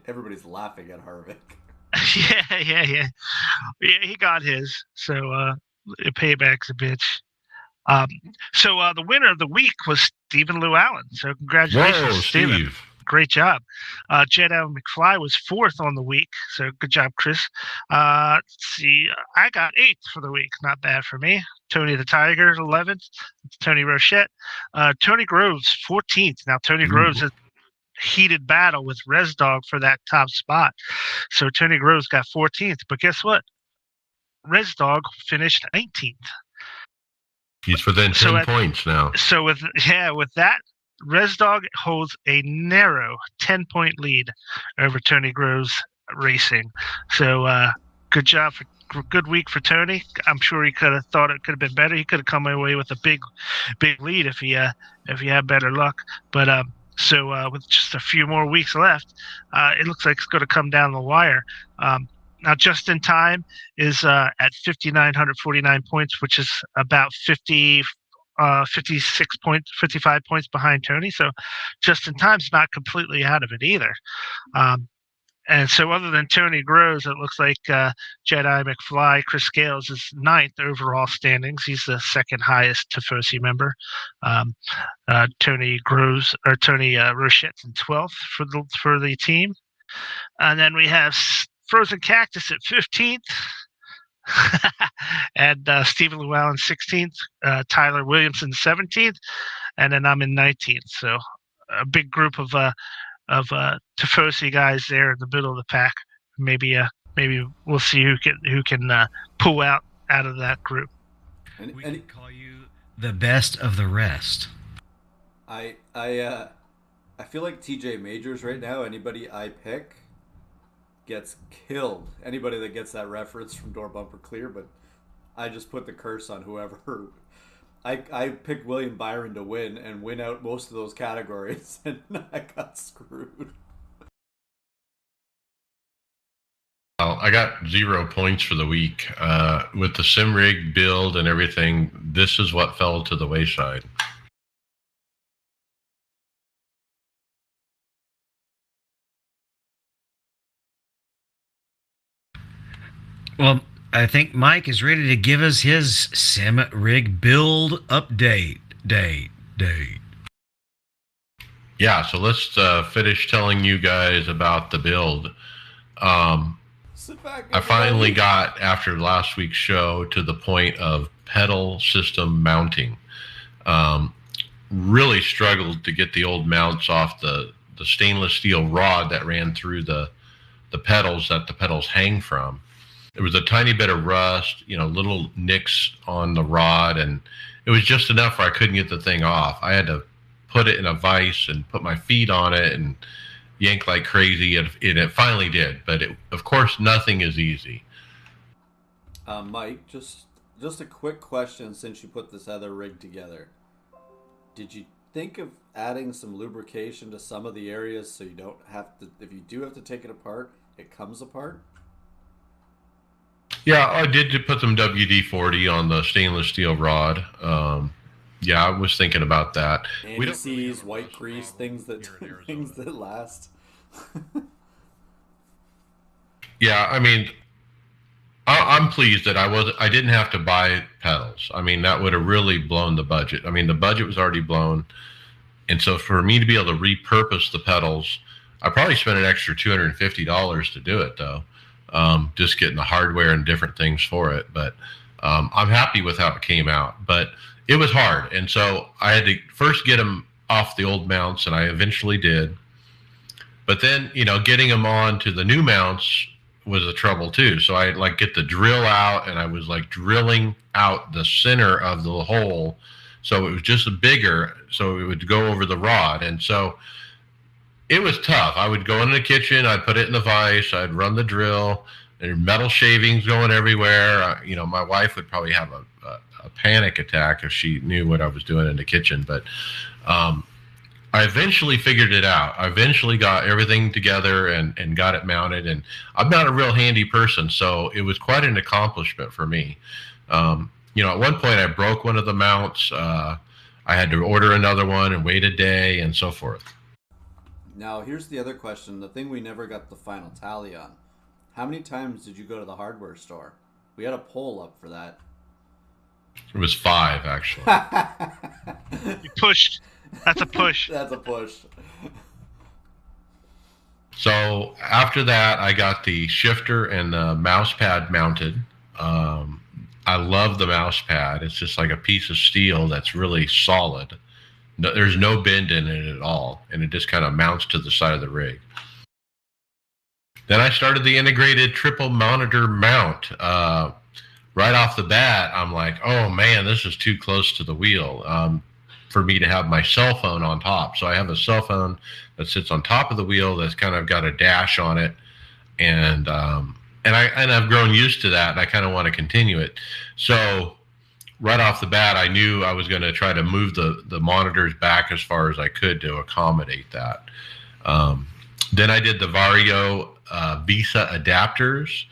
Everybody's laughing at Harvick. Yeah, he got his. So payback's a bitch. So the winner of the week was Stephen Llewellyn. So congratulations, Stephen. Steve. Great job. Jedi McFly was 4th on the week. So good job, Chris. Let's see. I got 8th for the week. Not bad for me. Tony the Tiger, 11th. Tony Rochette. Tony Groves, 14th. Now, Tony Groves has heated battle with Resdog for that top spot. So Tony Groves got 14th. But guess what? Resdog finished 19th. He's within 10 points now. So with that, Resdog holds a narrow 10-point lead over Tony Groves Racing. So good job good week for Tony. I'm sure he could have thought it could have been better. He could have come away with a big lead if he had better luck. But so with just a few more weeks left, it looks like it's going to come down the wire. Now, Just in Time is at 5,949 points, which is about 55 points behind Tony. So Just in Time's not completely out of it either. And so other than Tony Groves, it looks like Jedi McFly, Chris Scales is 9th overall standings. He's the second highest Tifosi member. Tony Groves or Tony Rochette's in 12th for the team. And then we have Frozen Cactus at 15th. And Stephen Llewellyn 16th, Tyler Williamson 17th, and then I'm in 19th. So a big group of Tifosi guys there in the middle of the pack. Maybe we'll see who can pull out of that group. We can call you the best of the rest. I feel like TJ Majors right now. Anybody I pick gets killed. Anybody that gets that reference from Door Bumper Clear, but I just put the curse on whoever. I picked William Byron to win out most of those categories, and I got screwed. Well, I got 0 points for the week. With the Sim Rig build and everything, this is what fell to the wayside. Well, I think Mike is ready to give us his Sim Rig build update. Date. Yeah, so let's finish telling you guys about the build. Sit back, I finally got, after last week's show, to the point of pedal system mounting. Really struggled to get the old mounts off the stainless steel rod that ran through the pedals that the pedals hang from. There was a tiny bit of rust, little nicks on the rod, and it was just enough where I couldn't get the thing off. I had to put it in a vise and put my feet on it and yank like crazy, and it finally did. But of course, nothing is easy. Mike, just a quick question since you put this other rig together. Did you think of adding some lubrication to some of the areas so you don't have to, if you do have to take it apart, it comes apart? Yeah, I did put some WD-40 on the stainless steel rod. Yeah, I was thinking about that. Anti-seize, white grease, things that last. Yeah, I mean, I'm pleased that I didn't have to buy pedals. I mean, that would have really blown the budget. I mean, the budget was already blown, and so for me to be able to repurpose the pedals, I probably spent an extra $250 to do it, though. Just getting the hardware and different things for it. But I'm happy with how it came out. But it was hard. And so I had to first get them off the old mounts, and I eventually did. But then, getting them on to the new mounts was a trouble too. So I like get the drill out, and I was like drilling out the center of the hole. So it was just bigger, so it would go over the rod. And so it was tough. I would go in the kitchen, I'd put it in the vise, I'd run the drill, and metal shavings going everywhere. My wife would probably have a panic attack if she knew what I was doing in the kitchen. But I eventually figured it out. I eventually got everything together and got it mounted. And I'm not a real handy person, so it was quite an accomplishment for me. At one point I broke one of the mounts. I had to order another one and wait a day and so forth. Now, here's the other question, the thing we never got the final tally on. How many times did you go to the hardware store? We had a poll up for that. It was 5, actually. You pushed. That's a push. That's a push. So after that, I got the shifter and the mouse pad mounted. I love the mouse pad. It's just like a piece of steel that's really solid. No, there's no bend in it at all, and it just kind of mounts to the side of the rig. Then I started the integrated triple monitor mount. Right off the bat, I'm like, oh man, this is too close to the wheel for me to have my cell phone on top. So I have a cell phone that sits on top of the wheel that's kind of got a dash on it, and I've grown used to that, and I kind of want to continue it. So right off the bat, I knew I was going to try to move the monitors back as far as I could to accommodate that. Then I did the Vario Visa adapters.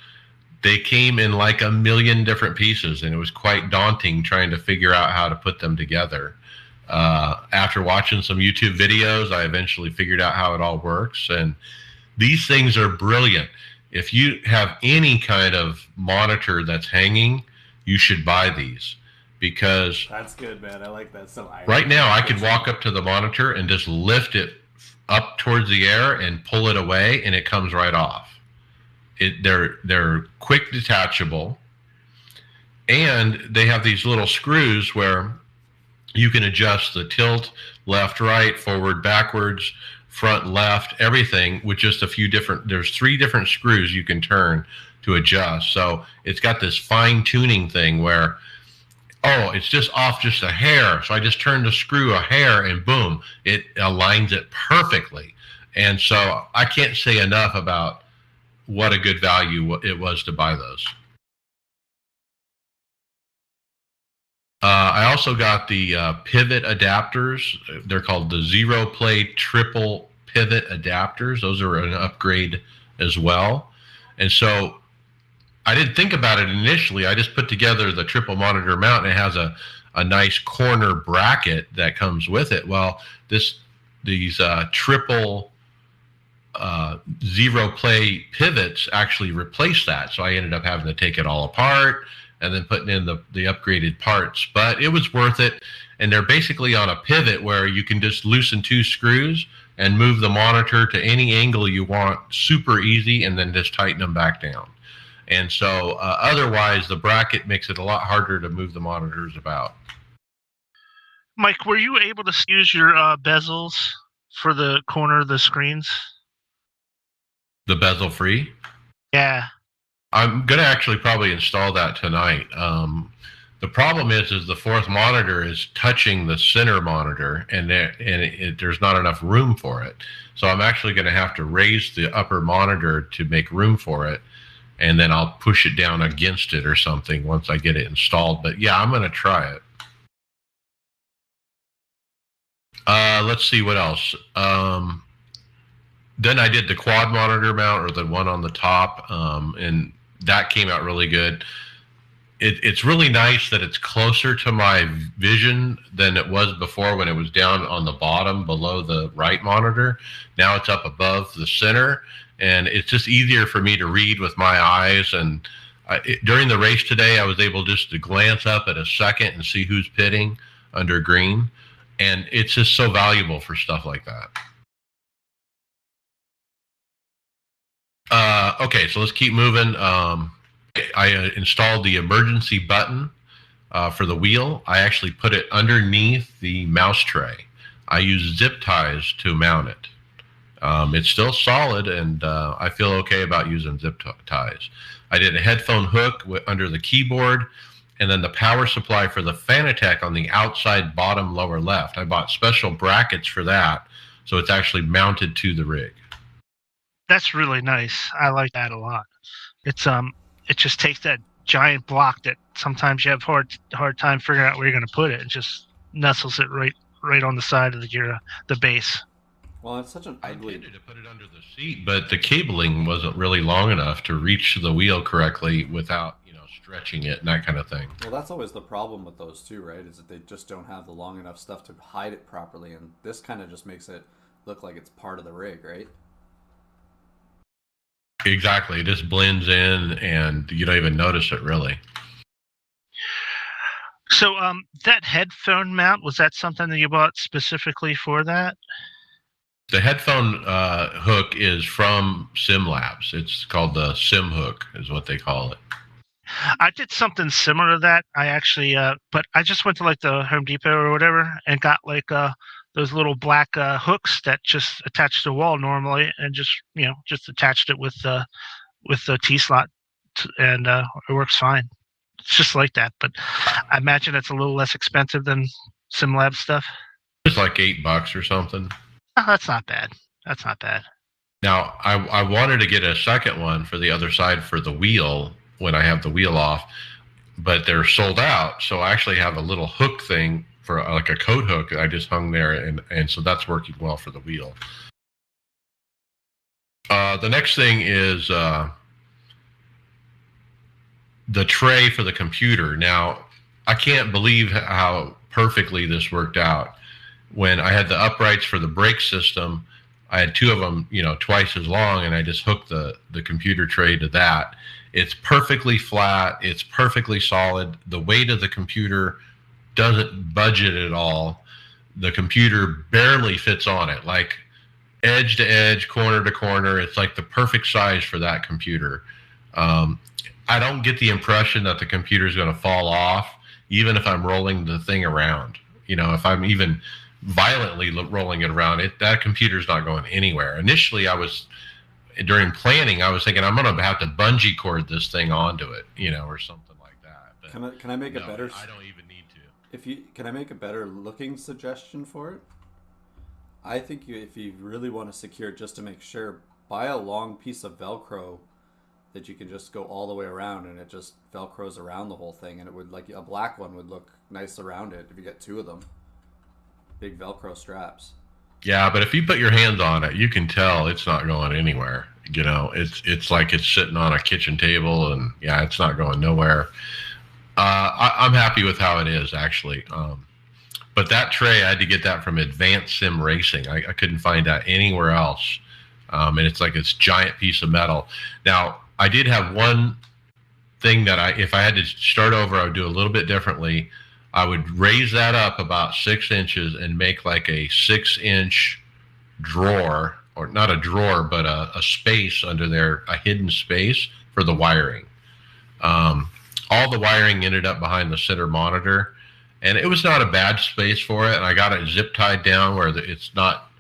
They came in like a million different pieces, and it was quite daunting trying to figure out how to put them together. After watching some YouTube videos, I eventually figured out how it all works, and these things are brilliant. If you have any kind of monitor that's hanging, you should buy these. Because that's good, man. I like that. So right now, I could walk up to the monitor and just lift it up towards the air and pull it away, and it comes right off. They're quick detachable, and they have these little screws where you can adjust the tilt, left, right, forward, backwards, front, left, everything with just a few different. There's 3 different screws you can turn to adjust. So it's got this fine tuning thing where, oh, it's just off just a hair. So I just turn the screw a hair and boom, it aligns it perfectly. And so I can't say enough about what a good value it was to buy those. I also got the pivot adapters. They're called the Zero Play Triple Pivot adapters. Those are an upgrade as well. And so I didn't think about it initially. I just put together the triple monitor mount, and it has a nice corner bracket that comes with it. Well, these triple zero play pivots actually replaced that. So I ended up having to take it all apart and then putting in the upgraded parts. But it was worth it. And they're basically on a pivot where you can just loosen 2 screws and move the monitor to any angle you want super easy, and then just tighten them back down. And so otherwise, the bracket makes it a lot harder to move the monitors about. Mike, were you able to use your bezels for the corner of the screens? The bezel free? Yeah. I'm going to actually probably install that tonight. The problem is the fourth monitor is touching the center monitor, and there's not enough room for it. So I'm actually going to have to raise the upper monitor to make room for it, and then I'll push it down against it or something once I get it installed. But yeah, I'm going to try it. Let's see what else. Then I did the quad monitor mount, or the one on the top, and that came out really good. It's really nice that it's closer to my vision than it was before when it was down on the bottom below the right monitor. Now it's up above the center, and it's just easier for me to read with my eyes. And during the race today, I was able just to glance up at a second and see who's pitting under green. And it's just so valuable for stuff like that. Okay, so let's keep moving. I installed the emergency button for the wheel. I actually put it underneath the mouse tray. I use zip ties to mount it. It's still solid, and I feel okay about using zip ties. I did a headphone hook under the keyboard, and then the power supply for the Fanatec on the outside bottom lower left. I bought special brackets for that, so it's actually mounted to the rig. That's really nice. I like that a lot. It's it just takes that giant block that sometimes you have hard time figuring out where you're going to put it. It just nestles it right on the side of the base. Well, it's such an ugly. I intended to put it under the seat, but the cabling wasn't really long enough to reach the wheel correctly without, stretching it and that kind of thing. Well, that's always the problem with those too, right? Is that they just don't have the long enough stuff to hide it properly, and this kind of just makes it look like it's part of the rig, right? Exactly. It just blends in, and you don't even notice it really. So, that headphone mount, was that something that you bought specifically for that? The headphone hook is from Sim Labs. It's called the Sim Hook, is what they call it. I did something similar to that. I actually, but I just went to like the Home Depot or whatever and got like those little black hooks that just attach to the wall normally, and just attached it with the T-slot, and it works fine. It's just like that, but I imagine it's a little less expensive than SimLab stuff. It's like $8 or something. Oh, that's not bad. That's not bad. Now, I wanted to get a second one for the other side for the wheel when I have the wheel off, but they're sold out. So I actually have a little hook thing for like a coat hook that I just hung there, and so that's working well for the wheel. The next thing is the tray for the computer. Now, I can't believe how perfectly this worked out. When I had the uprights for the brake system, I had 2 of them, twice as long, and I just hooked the computer tray to that. It's perfectly flat. It's perfectly solid. The weight of the computer doesn't budge it at all. The computer barely fits on it, like edge to edge, corner to corner. It's like the perfect size for that computer. I don't get the impression that the computer is going to fall off, even if I'm rolling the thing around. If I'm even violently rolling it around, that computer's not going anywhere. Initially, during planning, I was thinking I'm going to have to bungee cord this thing onto it, or something like that. But can I make a better? I don't even need to. Can I make a better looking suggestion for it? I think if you really want to secure it, just to make sure, buy a long piece of Velcro that you can just go all the way around, and it just Velcros around the whole thing, and it would, like a black one would look nice around it if you get 2 of them. Big Velcro straps. Yeah, but if you put your hands on it, you can tell it's not going anywhere. It's like it's sitting on a kitchen table, and yeah, it's not going nowhere. I'm happy with how it is, actually. But that tray, I had to get that from Advanced Sim Racing. I couldn't find that anywhere else. And it's like this giant piece of metal. Now, I did have one thing that if I had to start over, I would do a little bit differently. I would raise that up about 6 inches and make like a 6-inch drawer, or not a drawer, but a space under there, a hidden space for the wiring. All the wiring ended up behind the center monitor, and it was not a bad space for it. And I got it zip tied down where it's not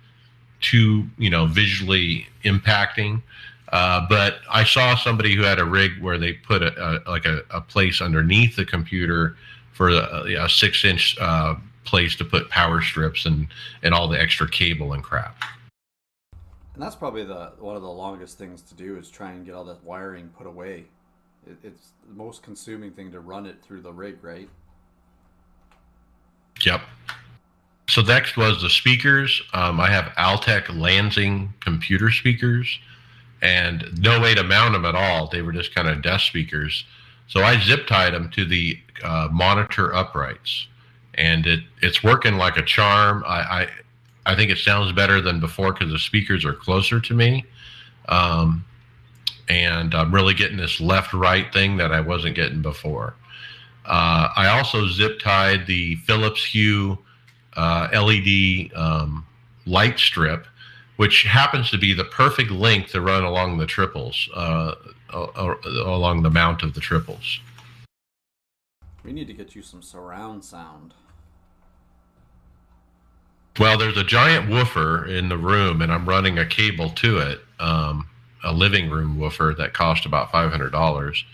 too, visually impacting. But I saw somebody who had a rig where they put a place underneath the computer for a 6-inch place to put power strips and all the extra cable and crap. And that's probably one of the longest things to do, is try and get all that wiring put away. It's the most consuming thing to run it through the rig, right? Yep. So next was the speakers. I have Altec Lansing computer speakers, and no way to mount them at all. They were just kind of desk speakers. So I zip tied them to the monitor uprights, and it's working like a charm. I think it sounds better than before because the speakers are closer to me. And I'm really getting this left-right thing that I wasn't getting before. I also zip tied the Philips Hue LED light strip, which happens to be the perfect length to run along the triples, along the mount of the triples. We need to get you some surround sound. Well, there's a giant woofer in the room, and I'm running a cable to it, a living room woofer that cost about $500,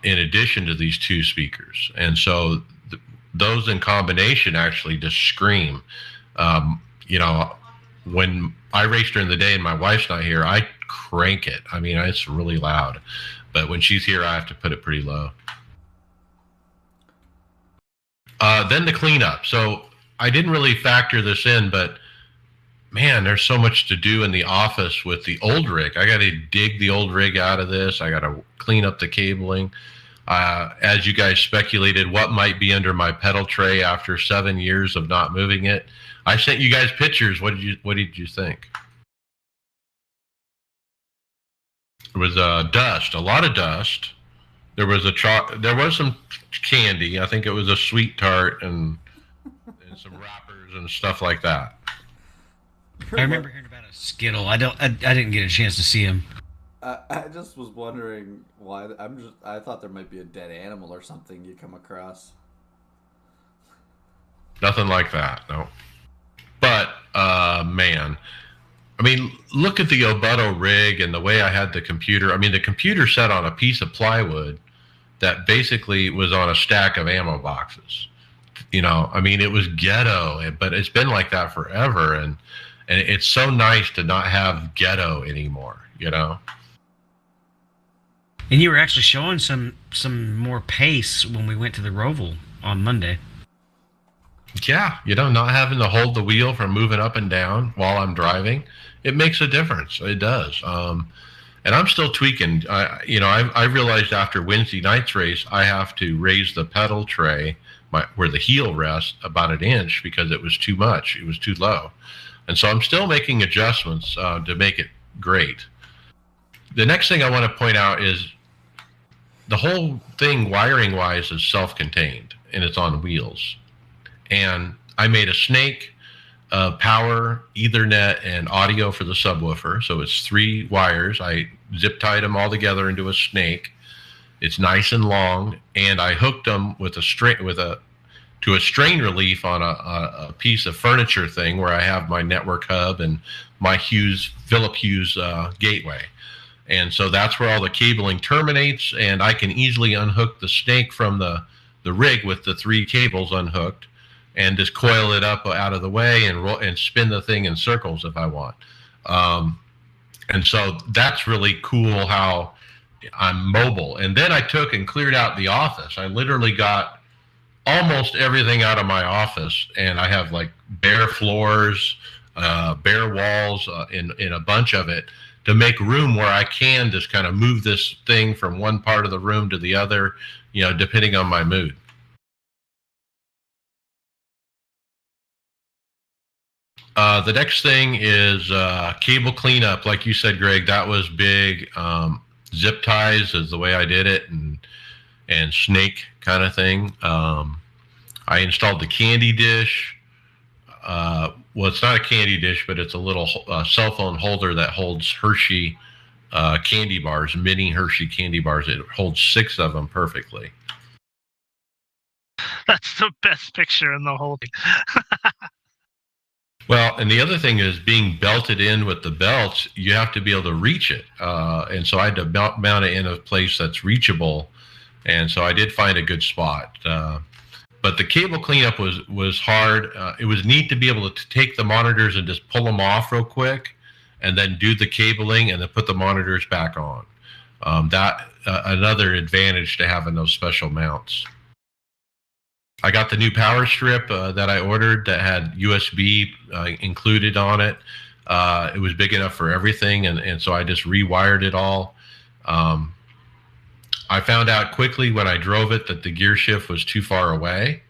in addition to these 2 speakers. And so those in combination actually just scream. When I race during the day and my wife's not here, I crank it. I mean, it's really loud. But when she's here, I have to put it pretty low. Then the cleanup. So I didn't really factor this in, but man, there's so much to do in the office with the old rig. I got to dig the old rig out of this. I got to clean up the cabling. As you guys speculated, what might be under my pedal tray after 7 years of not moving it. I sent you guys pictures. What did you think? There was dust, a lot of dust. There was some candy. I think it was a sweet tart and some wrappers and stuff like that. I remember hearing about a Skittle. I didn't get a chance to see him. I just was wondering why. I thought there might be a dead animal or something you come across. Nothing like that, no. But man, I mean, look at the Obuto rig and the way I had the computer. I mean, the computer sat on a piece of plywood that basically was on a stack of ammo boxes. I mean, it was ghetto, but it's been like that forever, and it's so nice to not have ghetto anymore. And you were actually showing some more pace when we went to the Roval on Monday. Yeah, not having to hold the wheel from moving up and down while I'm driving, it makes a difference. It does. And I'm still tweaking. I realized after Wednesday night's race, I have to raise the pedal tray where the heel rests about 1 inch because it was too much. It was too low. And so I'm still making adjustments to make it great. The next thing I want to point out is the whole thing wiring-wise is self-contained, and it's on wheels. And I made a snake, power, Ethernet, and audio for the subwoofer. So it's 3 wires. I zip-tied them all together into a snake. It's nice and long, and I hooked them with a strain relief on a piece of furniture thing where I have my network hub and my Philip Hughes gateway. And so that's where all the cabling terminates, and I can easily unhook the snake from the rig with the 3 cables unhooked and just coil it up out of the way and spin the thing in circles if I want. And so that's really cool how I'm mobile. And then I took and cleared out the office. I literally got almost everything out of my office, and I have like bare floors, bare walls in a bunch of it to make room where I can just kind of move this thing from one part of the room to the other, depending on my mood. The next thing is cable cleanup. Like you said, Greg, that was big. Zip ties is the way I did it, and snake kind of thing. I installed the candy dish. Well, it's not a candy dish, but it's a little cell phone holder that holds Hershey candy bars, mini Hershey candy bars. It holds 6 of them perfectly. That's the best picture in the whole thing. Well, and the other thing is being belted in with the belts, you have to be able to reach it. And so I had to mount it in a place that's reachable. And so I did find a good spot. But the cable cleanup was hard. It was neat to be able to take the monitors and just pull them off real quick and then do the cabling and then put the monitors back on. Another advantage to having those special mounts. I got the new power strip that I ordered that had USB included on it. It was big enough for everything, and so I just rewired it all. I found out quickly when I drove it that the gear shift was too far away.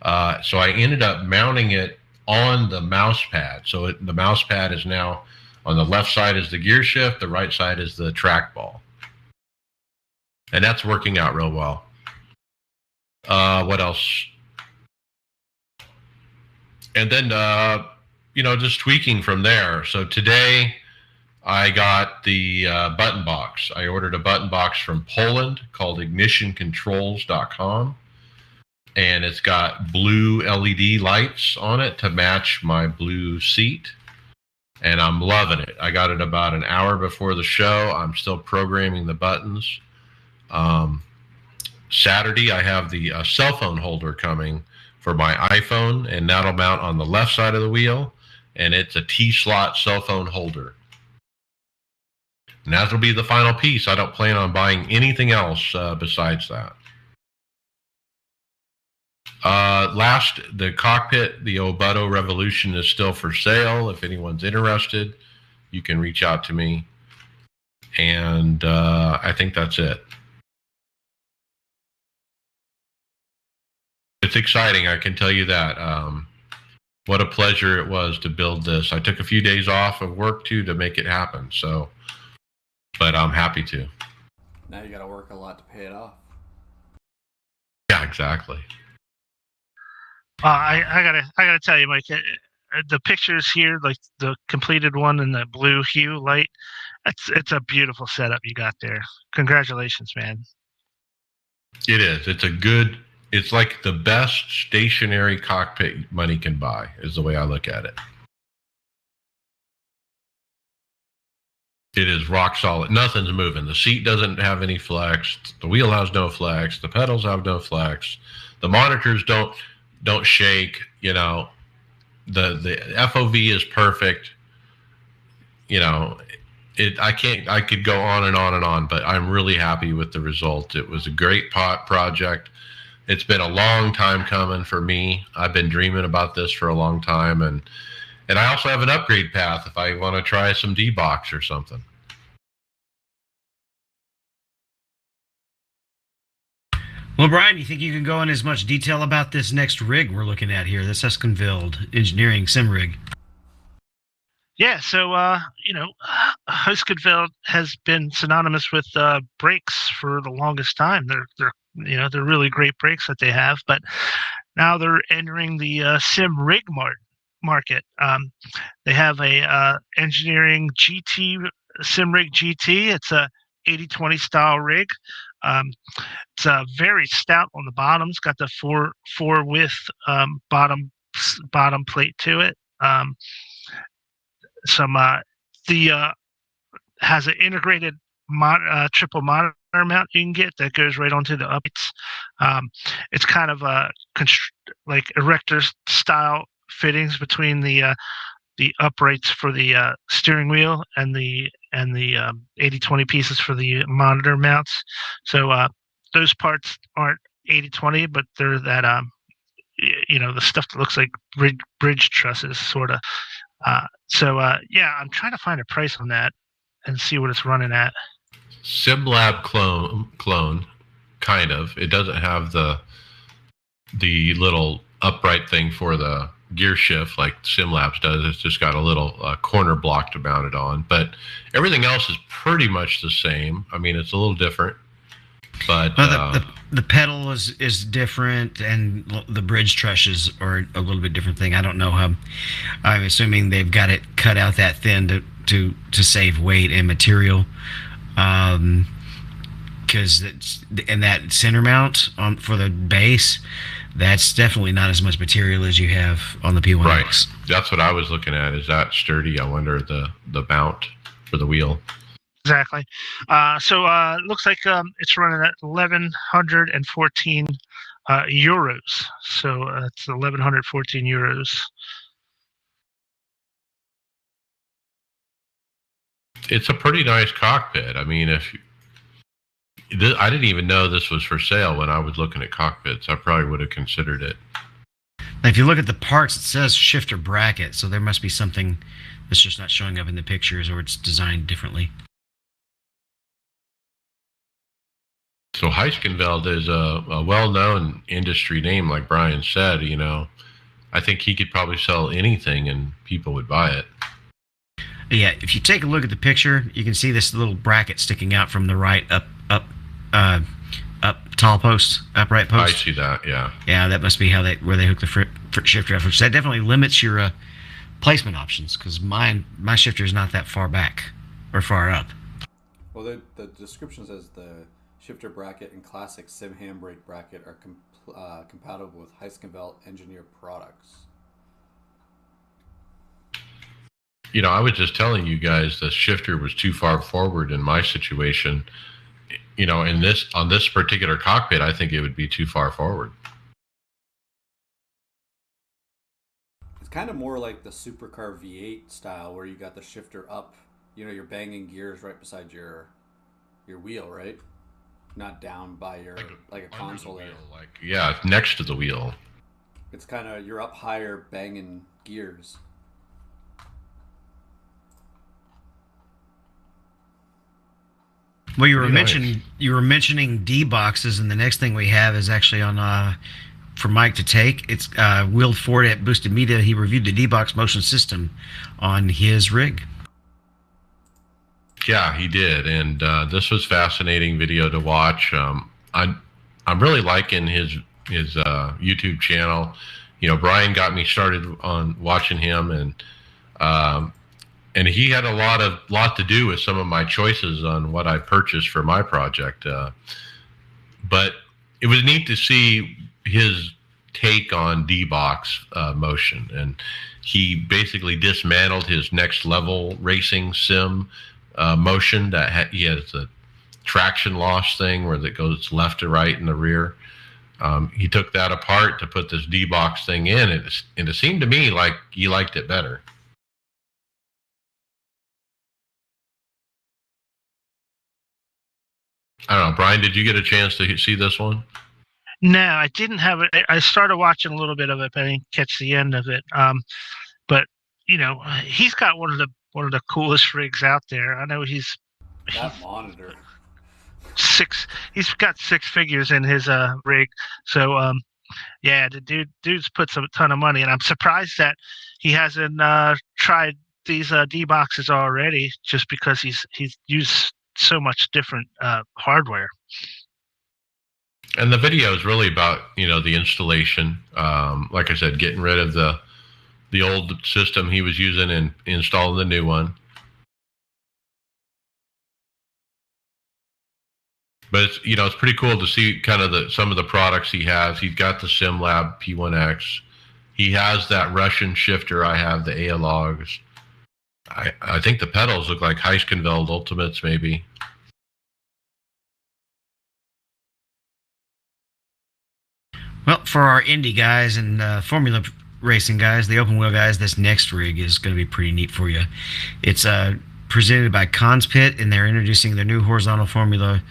So I ended up mounting it on the mouse pad. So the mouse pad is now on the left side is the gear shift, the right side is the trackball. And that's working out real well. What else? And then, just tweaking from there. So today I got the button box. I ordered a button box from Poland called ignitioncontrols.com. And it's got blue LED lights on it to match my blue seat. And I'm loving it. I got it about an hour before the show. I'm still programming the buttons. Saturday, I have the cell phone holder coming for my iPhone, and that'll mount on the left side of the wheel, and it's a T-slot cell phone holder. And that'll be the final piece. I don't plan on buying anything else besides that. The cockpit, the Obutto Revolution, is still for sale. If anyone's interested, you can reach out to me. And I think that's it. It's exciting, I can tell you that. What a pleasure it was to build this. I took a few days off of work too to make it happen. But I'm happy to. Now you got to work a lot to pay it off. Yeah, exactly. I gotta tell you, Mike, the pictures here, like the completed one in the blue hue light, it's a beautiful setup you got there. Congratulations, man. It is. It's like the best stationary cockpit money can buy, is the way I look at it. It is rock solid. Nothing's moving. The seat doesn't have any flex. The wheel has no flex. The pedals have no flex. The monitors don't shake. The FOV is perfect. I could go on and on and on, but I'm really happy with the result. It was a great project. It's been a long time coming for me. I've been dreaming about this for a long time, and I also have an upgrade path if I want to try some D-Box or something. Well, Brian, you think you can go in as much detail about this next rig we're looking at here, the Seskinville Engineering Sim Rig? Yeah, so Seskinville has been synonymous with brakes for the longest time. They're really great brakes that they have, but now they're entering the sim rig market. They have a engineering GT sim rig GT. It's a 80/20 style rig. It's very stout on the bottom. It's got the four width bottom plate to it. Has an integrated triple monitor mount you can get that goes right onto the uprights. It's kind of like erector style fittings between the uprights for the steering wheel and the 80/20 pieces for the monitor mounts. So those parts aren't 80/20, but they're that the stuff that looks like bridge trusses sort of. I'm trying to find a price on that and see what it's running at. SimLab clone, kind of. It doesn't have the little upright thing for the gear shift like SimLabs does. It's just got a little corner block to mount it on, but everything else is pretty much the same. I mean, it's a little different, but the pedal is different, and the bridge trusses are a little bit different thing. I don't know how. I'm assuming they've got it cut out that thin to save weight and material, because and that center mount for the base, that's definitely not as much material as you have on the P1X. Right. That's what I was looking at. Is that sturdy? I wonder the mount for the wheel. Exactly. So it looks like it's running at 1,114 euros. So it's 1,114 euros. It's a pretty nice cockpit. I mean, I didn't even know this was for sale when I was looking at cockpits. I probably would have considered it. Now, if you look at the parts, it says shifter bracket, so there must be something that's just not showing up in the pictures, or it's designed differently. So Seskinville is a well-known industry name, like Brian said. You know, I think he could probably sell anything and people would buy it. Yeah, if you take a look at the picture, you can see this little bracket sticking out from the right up tall post, upright post. I see that. Yeah. Yeah, that must be where they hook the shifter up. Which that definitely limits your placement options, because my shifter is not that far back or far up. Well, the description says the shifter bracket and classic sim handbrake bracket are compatible with Seskinville Engineering products. You know, I was just telling you guys the shifter was too far forward in my situation. You know, on this particular cockpit, I think it would be too far forward. It's kind of more like the supercar V8 style, where you got the shifter up. You know, you're banging gears right beside your wheel, right? Not down by your like a console there. Yeah, next to the wheel. It's kind of, you're up higher banging gears. Well, you were mentioning D boxes, and the next thing we have is actually on for Mike to take. It's Will Ford at Boosted Media. He reviewed the D box motion system on his rig. Yeah, he did, and this was fascinating video to watch. I'm really liking his YouTube channel. You know, Brian got me started on watching him, and he had a lot to do with some of my choices on what I purchased for my project. But it was neat to see his take on D-Box motion, and he basically dismantled his next level racing sim motion that he has a traction loss thing where it goes left to right in the rear. He took that apart to put this D-Box thing in, and it seemed to me like he liked it better. I don't know, Brian, did you get a chance to see this one? No, I didn't have it. I started watching a little bit of it, but I didn't catch the end of it. But you know, he's got one of the coolest rigs out there. I know he's monitor. He's got six figures in his rig. So yeah, the dude's put a ton of money, and I'm surprised that he hasn't tried these D boxes already, just because he's used so much different hardware. And the video is really about, you know, the installation. Like I said, getting rid of the old system he was using and installing the new one. But it's, you know, it's pretty cool to see kind of some of the products he has. He's got the SimLab P1X. He has that Russian shifter. I have the Analogs. I think the pedals look like Seskinville Ultimates, maybe. Well, for our Indy guys and Formula Racing guys, the open wheel guys, this next rig is going to be pretty neat for you. It's presented by Cons Pit, and they're introducing their new horizontal Formula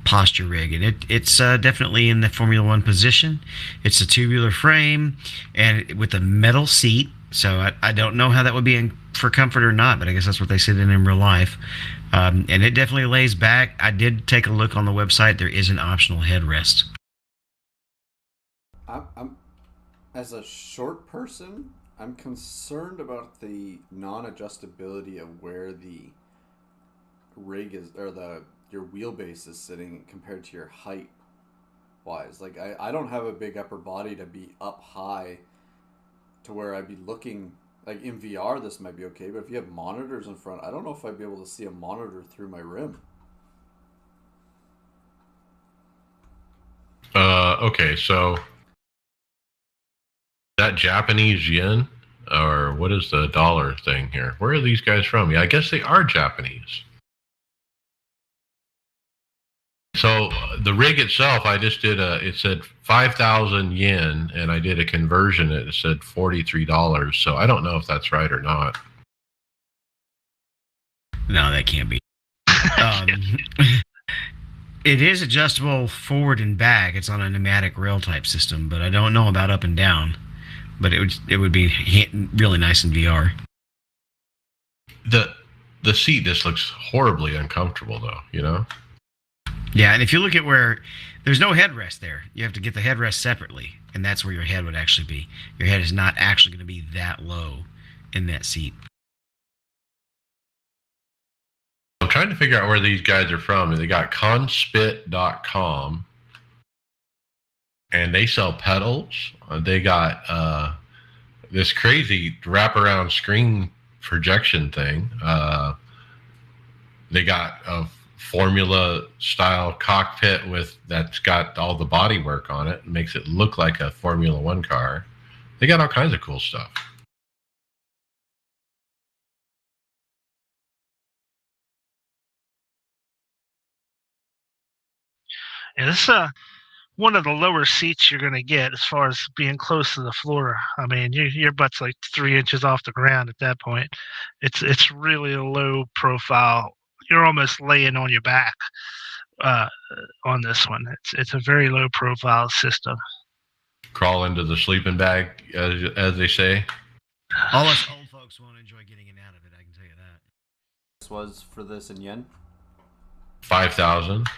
posture rig, and it's definitely in the Formula One position. It's a tubular frame and with a metal seat. So I don't know how that would be for comfort or not, but I guess that's what they sit in real life. And it definitely lays back. I did take a look on the website. There is an optional headrest. As a short person, I'm concerned about the non-adjustability of where the rig is, or your wheelbase is sitting compared to your height wise. Like I don't have a big upper body to be up high to where I'd be looking. Like in VR this might be okay, but if you have monitors in front, I don't know if I'd be able to see a monitor through my rim. Okay, so that Japanese yen, or what is the dollar thing here? Where are these guys from? Yeah, I guess they are Japanese. So the rig itself, I just did it said 5,000 yen, and I did a conversion. It said $43. So I don't know if that's right or not. No, that can't be. It is adjustable forward and back. It's on a pneumatic rail type system, but I don't know about up and down. But it would be really nice in VR. The seat just looks horribly uncomfortable, though. You know. Yeah, and if you look at where there's no headrest there, you have to get the headrest separately, and that's where your head would actually be. Your head is not actually going to be that low in that seat. I'm trying to figure out where these guys are from. They got conspit.com, and they sell pedals. They got this crazy wraparound screen projection thing. They got a Formula style cockpit that's got all the body work on it. It makes it look like a Formula One car. They got all kinds of cool stuff. Yeah, this one of the lower seats you're going to get as far as being close to the floor. I mean, your butt's like 3 inches off the ground at that point. It's really a low profile. You're almost laying on your back on this one. It's a very low profile system. Crawl into the sleeping bag, as they say. All us old folks won't enjoy getting in and out of it, I can tell you that. This was for this in yen? 5,000.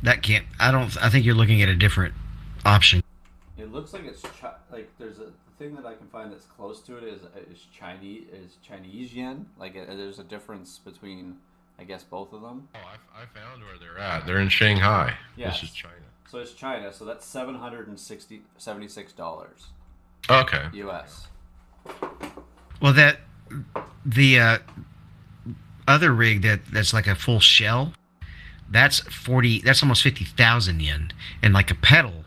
That can't. I think you're looking at a different option. It looks like it's like there's a thing that I can find that's close to it is Chinese yen. Like there's a difference between, I guess, both of them. Oh, I found where they're at. They're in Shanghai. Yes. This is China. So it's China. So that's $76 Okay. US. Well, the other rig that's like a full shell, that's almost 50,000 yen, and like a pedal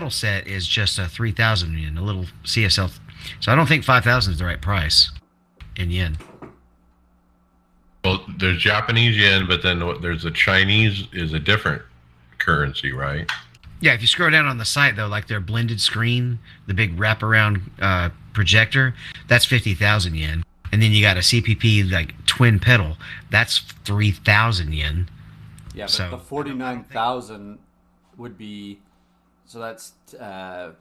set is just a 3,000 yen, a little CSL. So I don't think 5,000 is the right price in yen. Well, there's Japanese yen, but then there's the Chinese is a different currency, right? Yeah, if you scroll down on the site though, like their blended screen, the big wraparound projector, that's 50,000 yen, and then you got a CPP like twin pedal, that's 3,000 yen. Yeah, but the 49,000 would be, so that's 10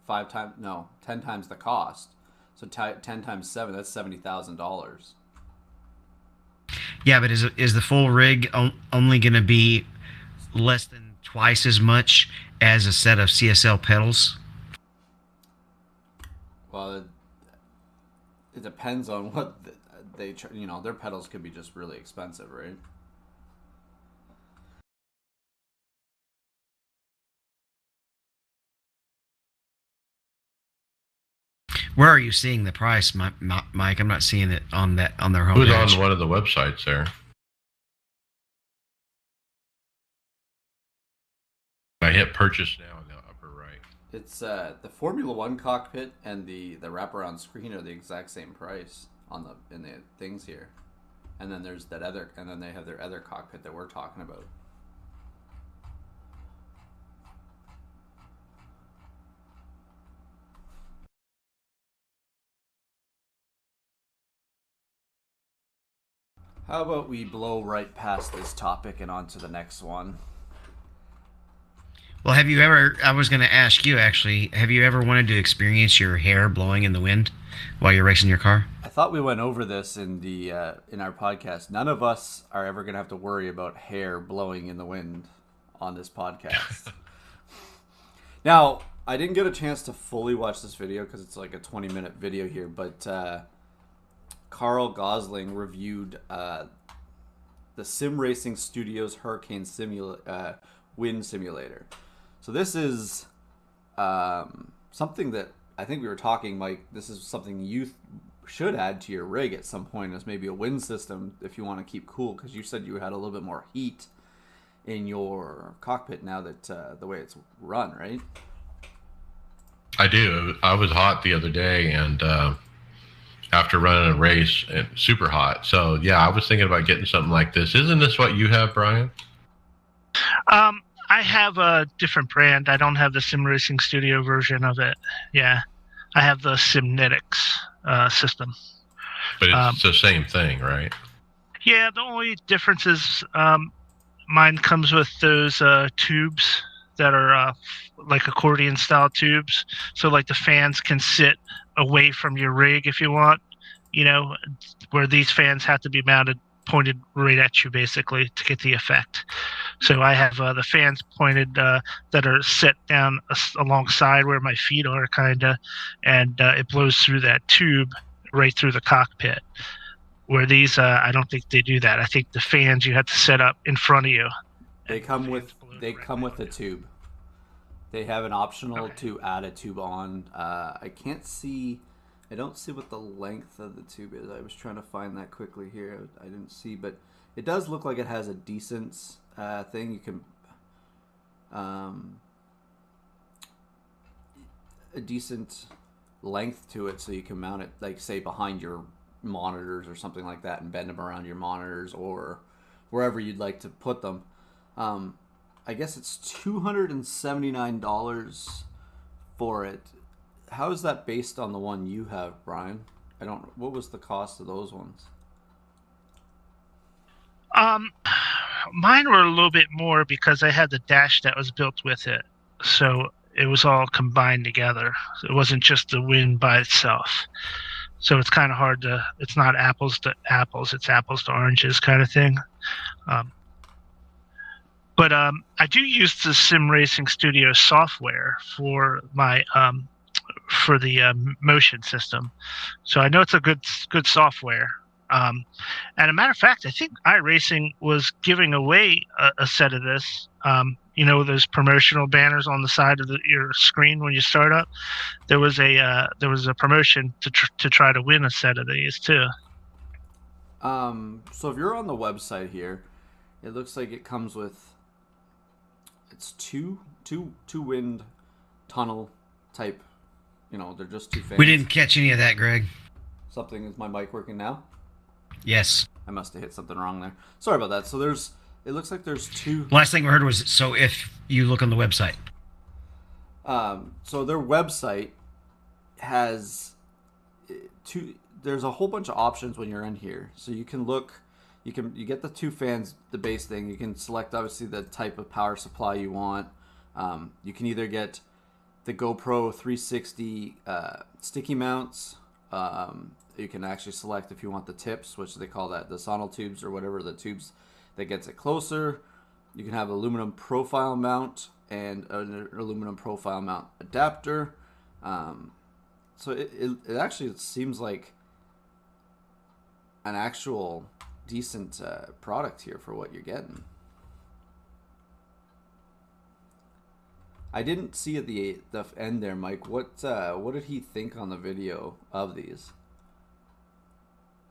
times the cost. So 10 times 7, that's $70,000. Yeah, but is the full rig only going to be less than twice as much as a set of CSL pedals? Well, it depends on what they, their pedals could be just really expensive, right? Where are you seeing the price, Mike? I'm not seeing it on their homepage. Who's on one of the websites there? I hit purchase now in the upper right. It's the Formula One cockpit and the wraparound screen are the exact same price in the things here, and then there's that other, and then they have their other cockpit that we're talking about. How about we blow right past this topic and on to the next one? Well, I was going to ask you actually, have you ever wanted to experience your hair blowing in the wind while you're racing your car? I thought we went over this in our podcast. None of us are ever going to have to worry about hair blowing in the wind on this podcast. Now, I didn't get a chance to fully watch this video because it's like a 20-minute video here, but Carl Gosling reviewed the Sim Racing Studios Hurricane Wind Simulator. So this is something that I think we were talking, Mike, this is something you should add to your rig at some point as maybe a wind system if you want to keep cool, because you said you had a little bit more heat in your cockpit now that the way it's run, right? I do. I was hot the other day, and after running a race, and super hot. So yeah, I was thinking about getting something like this. Isn't this what you have, Brian? I have a different brand. I don't have the Sim Racing Studio version of it. Yeah, I have the Simnetics system. But it's the same thing, right? Yeah, the only difference is mine comes with those tubes that are like accordion style tubes, so like the fans can sit away from your rig if you want, you know, where these fans have to be mounted pointed right at you basically to get the effect. So I have the fans pointed that are set down alongside where my feet are, kind of, and it blows through that tube right through the cockpit. Where these, I don't think they do that. I think the fans you have to set up in front of you. They come with a tube. They have an optional to add a tube on. I don't see what the length of the tube is. I was trying to find that quickly here. I didn't see, but it does look like it has a decent thing. You can a decent length to it, so you can mount it, like say behind your monitors or something like that, and bend them around your monitors or wherever you'd like to put them. I guess it's $279 for it. How is that based on the one you have, Brian? What was the cost of those ones? Mine were a little bit more because I had the dash that was built with it. So it was all combined together. So it wasn't just the wind by itself. So it's kind of hard to, it's not apples to apples, it's apples to oranges kind of thing. But I do use the Sim Racing Studio software for my for the motion system, so I know it's a good software. And a matter of fact, I think iRacing was giving away a set of this. You know, those promotional banners on the side of your screen when you start up. There was a promotion to try to win a set of these too. So if you're on the website here, it looks like it comes with, it's two wind tunnel type. You know, they're just two fans. We didn't catch any of that, Greg. Something, is my mic working now? Yes. I must have hit something wrong there. Sorry about that. So it looks like there's two. Last thing we heard was, so if you look on the website. So their website has there's a whole bunch of options when you're in here. So you can look, you get the two fans, the base thing. You can select obviously the type of power supply you want. You can either get the GoPro 360 sticky mounts. You can actually select if you want the tips, which they call that the sonotubes or whatever, the tubes that gets it closer. You can have aluminum profile mount and an aluminum profile mount adapter. So it actually seems like an actual decent product here for what you're getting. I didn't see at the end there, Mike. What did he think on the video of these?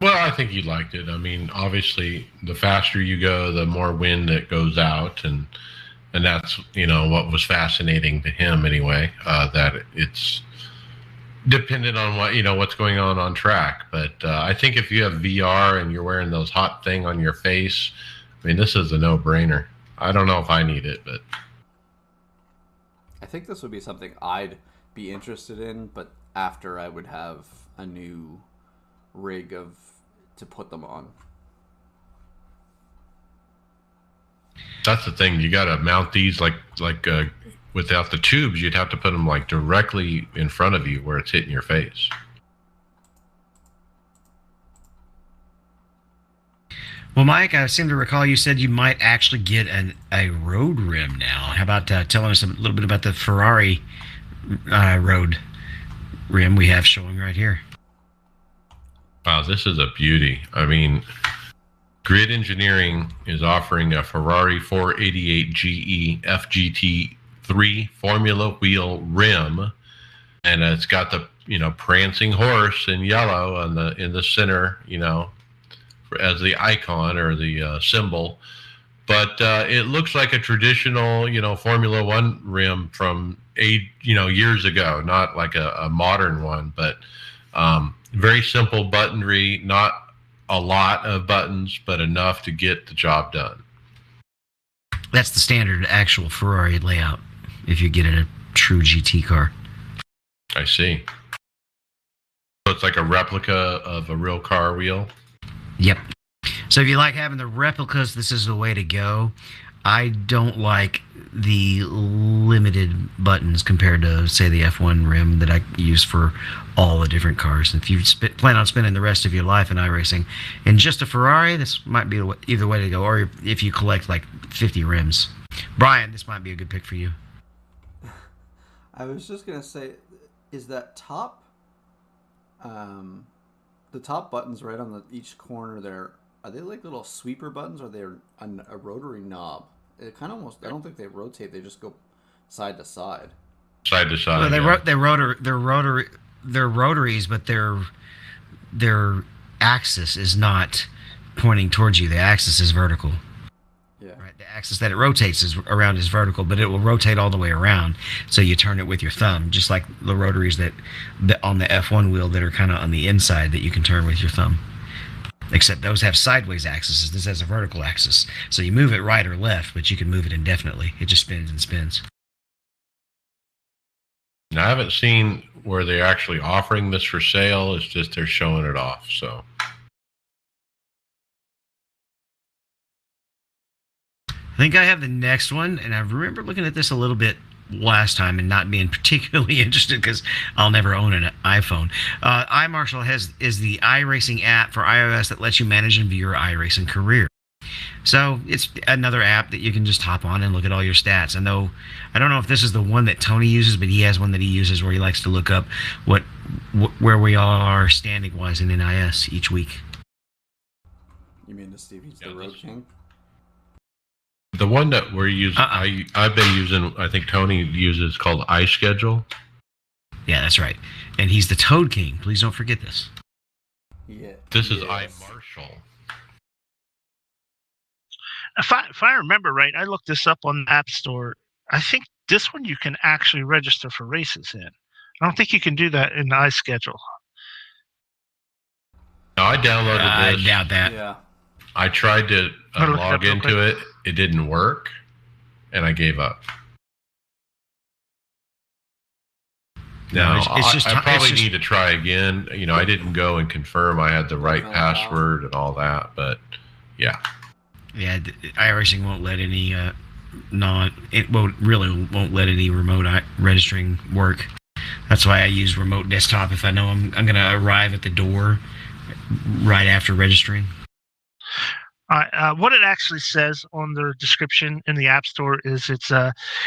Well, I think he liked it. I mean, obviously, the faster you go, the more wind that goes out, and that's, you know, what was fascinating to him anyway. That it's dependent on what's going on track. But I think if you have VR and you're wearing those hot thing on your face, I mean, this is a no-brainer. I don't know if I need it, but I think this would be something I'd be interested in, but after I would have a new rig to put them on. That's the thing. You got to mount these like without the tubes. You'd have to put them like directly in front of you where it's hitting your face. Well, Mike, I seem to recall you said you might actually get a road rim now. How about telling us a little bit about the Ferrari road rim we have showing right here? Wow, this is a beauty. I mean, Grid Engineering is offering a Ferrari 488 GE FGT3 Formula Wheel rim, and it's got the prancing horse in yellow in the center, as the icon or the symbol. But it looks like a traditional, Formula One rim from years ago, not like a modern one, but very simple buttonry, not a lot of buttons, but enough to get the job done. That's the standard actual Ferrari layout if you get in a true GT car. I see. So it's like a replica of a real car wheel? Yep. So if you like having the replicas, this is the way to go. I don't like the limited buttons compared to, say, the F1 rim that I use for all the different cars. If you plan on spending the rest of your life in iRacing and just a Ferrari, this might be either way to go. Or if you collect like 50 rims. Brian, this might be a good pick for you. I was just going to say, is that top, the top buttons right on each corner there, are they like little sweeper buttons, or they're a rotary knob? It kind of almost, I don't think they rotate, they just go side to side. Side to side. Well, they're rotaries, but their axis is not pointing towards you. The axis is vertical. Yeah. Right. The axis that it rotates around is vertical, but it will rotate all the way around. So you turn it with your thumb, just like the rotaries that on the F1 wheel that are kind of on the inside that you can turn with your thumb. Except those have sideways axes. This has a vertical axis. So you move it right or left, but you can move it indefinitely. It just spins and spins. Now, I haven't seen where they're actually offering this for sale. It's just they're showing it off. So I think I have the next one, and I remember looking at this a little bit last time and not being particularly interested because I'll never own an iPhone. iMarshal is the iRacing app for iOS that lets you manage and view your iRacing career. So it's another app that you can just hop on and look at all your stats. I don't know if this is the one that Tony uses, but he has one that he uses where he likes to look up where we all are standing wise in NIS each week. You mean the Stevie's the Road King? The one that we're using, I've been using, I think Tony uses, called iSchedule. Yeah, that's right. And he's the Toad King. Please don't forget this. Yeah. This is iMarshal. If I remember right, I looked this up on the App Store. I think this one you can actually register for races in. I don't think you can do that in the iSchedule. No, I downloaded this. I doubt that. Yeah. I tried to log into it. It didn't work, and I gave up. No, I probably need to try again. I didn't go and confirm I had the right password and all that, but yeah. Yeah, iRacing won't let any won't let any remote registering work. That's why I use remote desktop if I know I'm going to arrive at the door right after registering. What it actually says on the description in the App Store is it's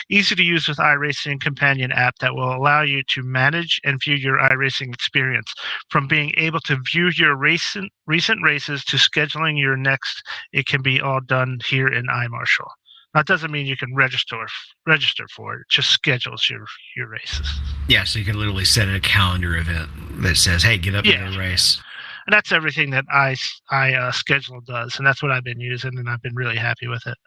easy to use with iRacing Companion App that will allow you to manage and view your iRacing experience. From being able to view your recent races to scheduling your next, it can be all done here in iMarshal. That doesn't mean you can register for it. It just schedules your races. Yeah, so you can literally set a calendar event that says, hey, get up and go race. And that's everything that iSchedule does, and that's what I've been using, and I've been really happy with it.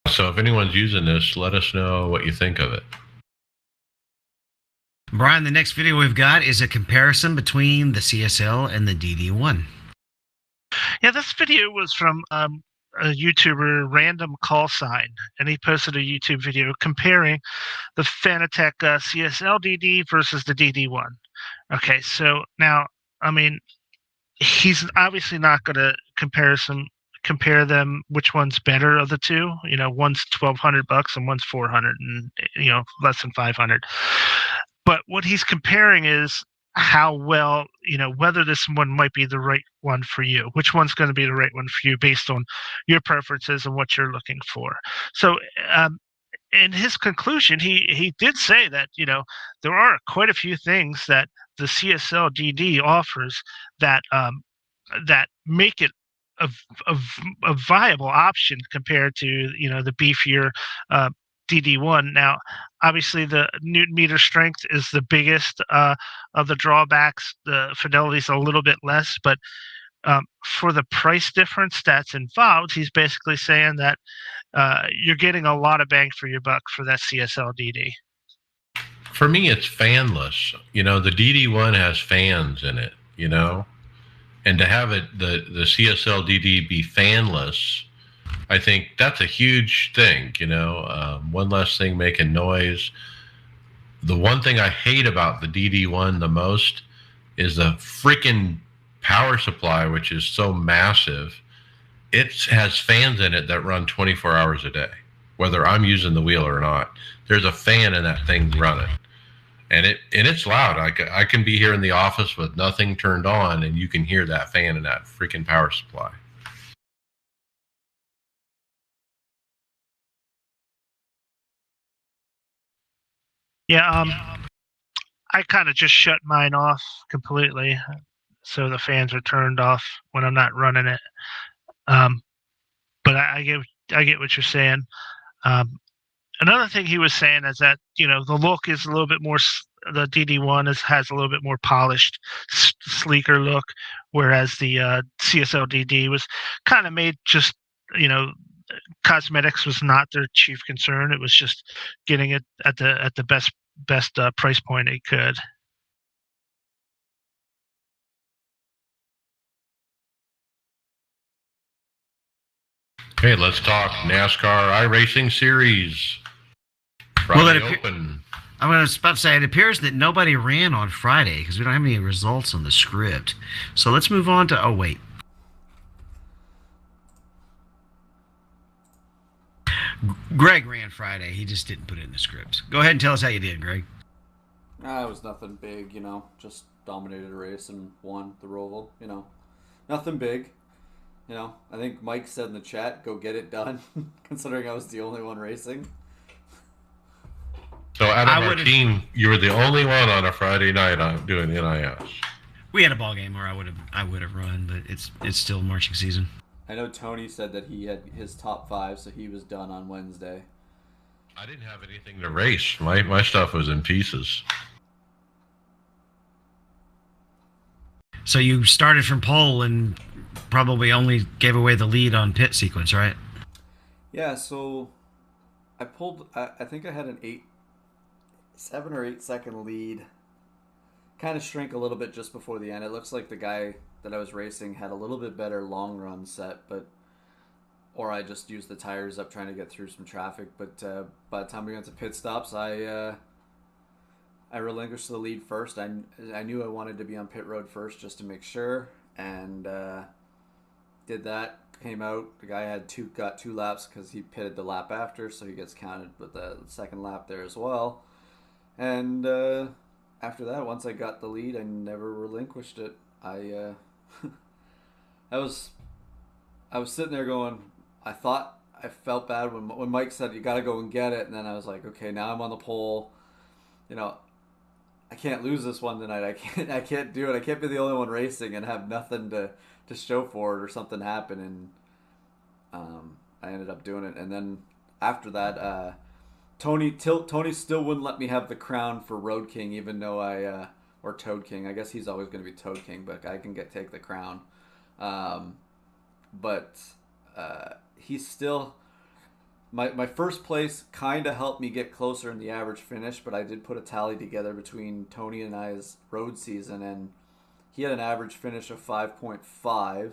So if anyone's using this, let us know what you think of it. Brian, the next video we've got is a comparison between the CSL and the DD1. Yeah, this video was from a YouTuber, Random Call Sign, and he posted a YouTube video comparing the Fanatec CSL DD versus the DD1. Okay, so now, I mean, he's obviously not going to compare them, which one's better of the two. One's $1,200 and one's $400, and less than $500. But what he's comparing is how well, whether this one might be the right one for you, which one's going to be the right one for you based on your preferences and what you're looking for. So, in his conclusion, he did say that, there are quite a few things that the CSL DD offers that that make it a, a, a viable option compared to, the beefier DD1. Now, obviously, the Newton meter strength is the biggest of the drawbacks. The fidelity is a little bit less, but for the price difference that's involved, he's basically saying that you're getting a lot of bang for your buck for that CSL DD. For me, it's fanless. The DD1 has fans in it, and to have it, the CSL DD be fanless, I think that's a huge thing, one less thing making noise. The one thing I hate about the DD1 the most is the freaking power supply, which is so massive. It has fans in it that run 24 hours a day, whether I'm using the wheel or not. There's a fan in that thing running, and it's loud. I can be here in the office with nothing turned on, and you can hear that fan and that freaking power supply. Yeah, I kind of just shut mine off completely, so the fans are turned off when I'm not running it. But I get what you're saying. Another thing he was saying is that the look is a little bit more. The DD1 has a little bit more polished, sleeker look, whereas the CSL DD was kind of made just cosmetics was not their chief concern. It was just getting it at the best price point they could. Okay, let's talk NASCAR iRacing Series. Friday Open. I was about to say, it appears that nobody ran on Friday because we don't have any results on the script. So let's move on to, oh wait. Greg ran Friday. He just didn't put it in the script. Go ahead and tell us how you did, Greg. It was nothing big, just dominated a race and won the Roval, Nothing big. I think Mike said in the chat, go get it done, considering I was the only one racing. So out of our team, you were the only one on a Friday night doing NIS. We had a ball game where I would have run, but it's still marching season. I know Tony said that he had his top 5, so he was done on Wednesday. I didn't have anything to race. My stuff was in pieces. So you started from pole and probably only gave away the lead on pit sequence, right? Yeah, so I pulled, I think I had an 7 or 8 second lead. Kind of shrank a little bit just before the end. It looks like the guy that I was racing had a little bit better long run set, or I just used the tires up trying to get through some traffic. But by the time we went to pit stops, I relinquished the lead first. I knew I wanted to be on pit road first just to make sure, and did that. Came out. The guy got 2 laps because he pitted the lap after, so he gets counted with the second lap there as well. And after that, once I got the lead, I never relinquished it. I was sitting there going, I felt bad when Mike said you got to go and get it, and then I was like, okay, now I'm on the pole. I can't lose this one tonight. I can't do it. I can't be the only one racing and have nothing to show for it or something happen. And I ended up doing it. And then after that, Tony still wouldn't let me have the crown for Road King, even though or Toad King. I guess he's always going to be Toad King, but I can take the crown. But he's still. My first place kind of helped me get closer in the average finish, but I did put a tally together between Tony and I's road season, and he had an average finish of 5.5,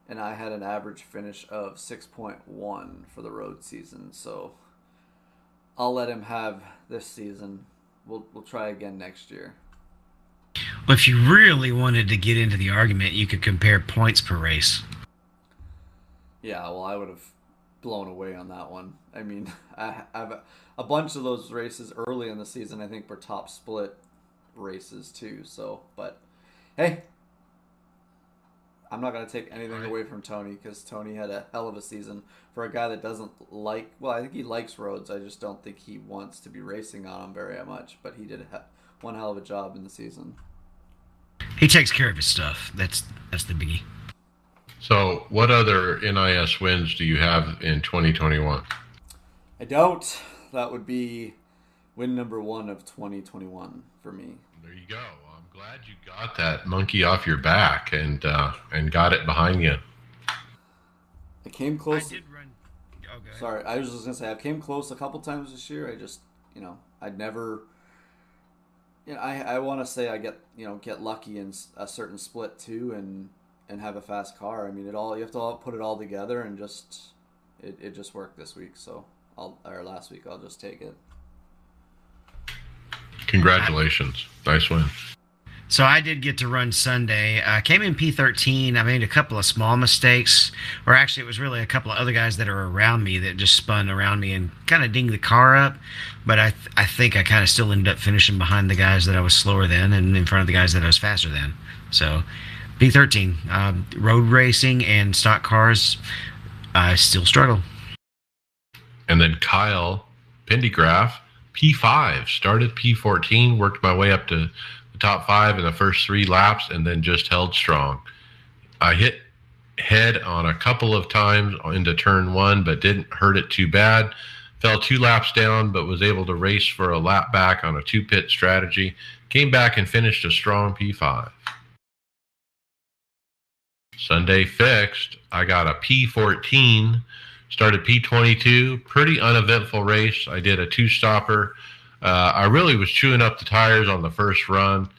and I had an average finish of 6.1 for the road season. So I'll let him have this season. We'll try again next year. Well, if you really wanted to get into the argument, you could compare points per race. Yeah, well, I would have blown away on that one. I mean, I have a bunch of those races early in the season. I think were top split races too. So, but hey, I'm not going to take anything away from Tony, because Tony had a hell of a season for a guy that doesn't like, well, I think he likes roads. I just don't think he wants to be racing on them very much, but he did one hell of a job in the season. He takes care of his stuff. That's the biggie. So what other NIS wins do you have in 2021? I don't. That would be win number 1 of 2021 for me. There you go. I'm glad you got that monkey off your back and got it behind you. I came close. I did run. Oh, go ahead. Sorry, I was just gonna say I came close a couple times this year. I just, I'd never. I want to say I get lucky in a certain split too, and have a fast car. I mean, you have to put it all together, and it just worked this week. So last week, I'll just take it. Congratulations. Nice win. So I did get to run Sunday. I came in P13. I made a couple of small mistakes, or actually it was really a couple of other guys that are around me that just spun around me and kind of dinged the car up. But I think I kind of still ended up finishing behind the guys that I was slower than and in front of the guys that I was faster than. So P13, road racing and stock cars, I still struggle. And then Kyle Pendergraph, P5, started P14, worked my way up to the top 5 in the first 3 laps, and then just held strong. I hit head on a couple of times into turn 1, but didn't hurt it too bad. Fell 2 laps down, but was able to race for a lap back on a 2-pit strategy. Came back and finished a strong P5. Sunday fixed. I got a P14. Started P22, pretty uneventful race. I did a 2-stopper. I really was chewing up the tires on the first run,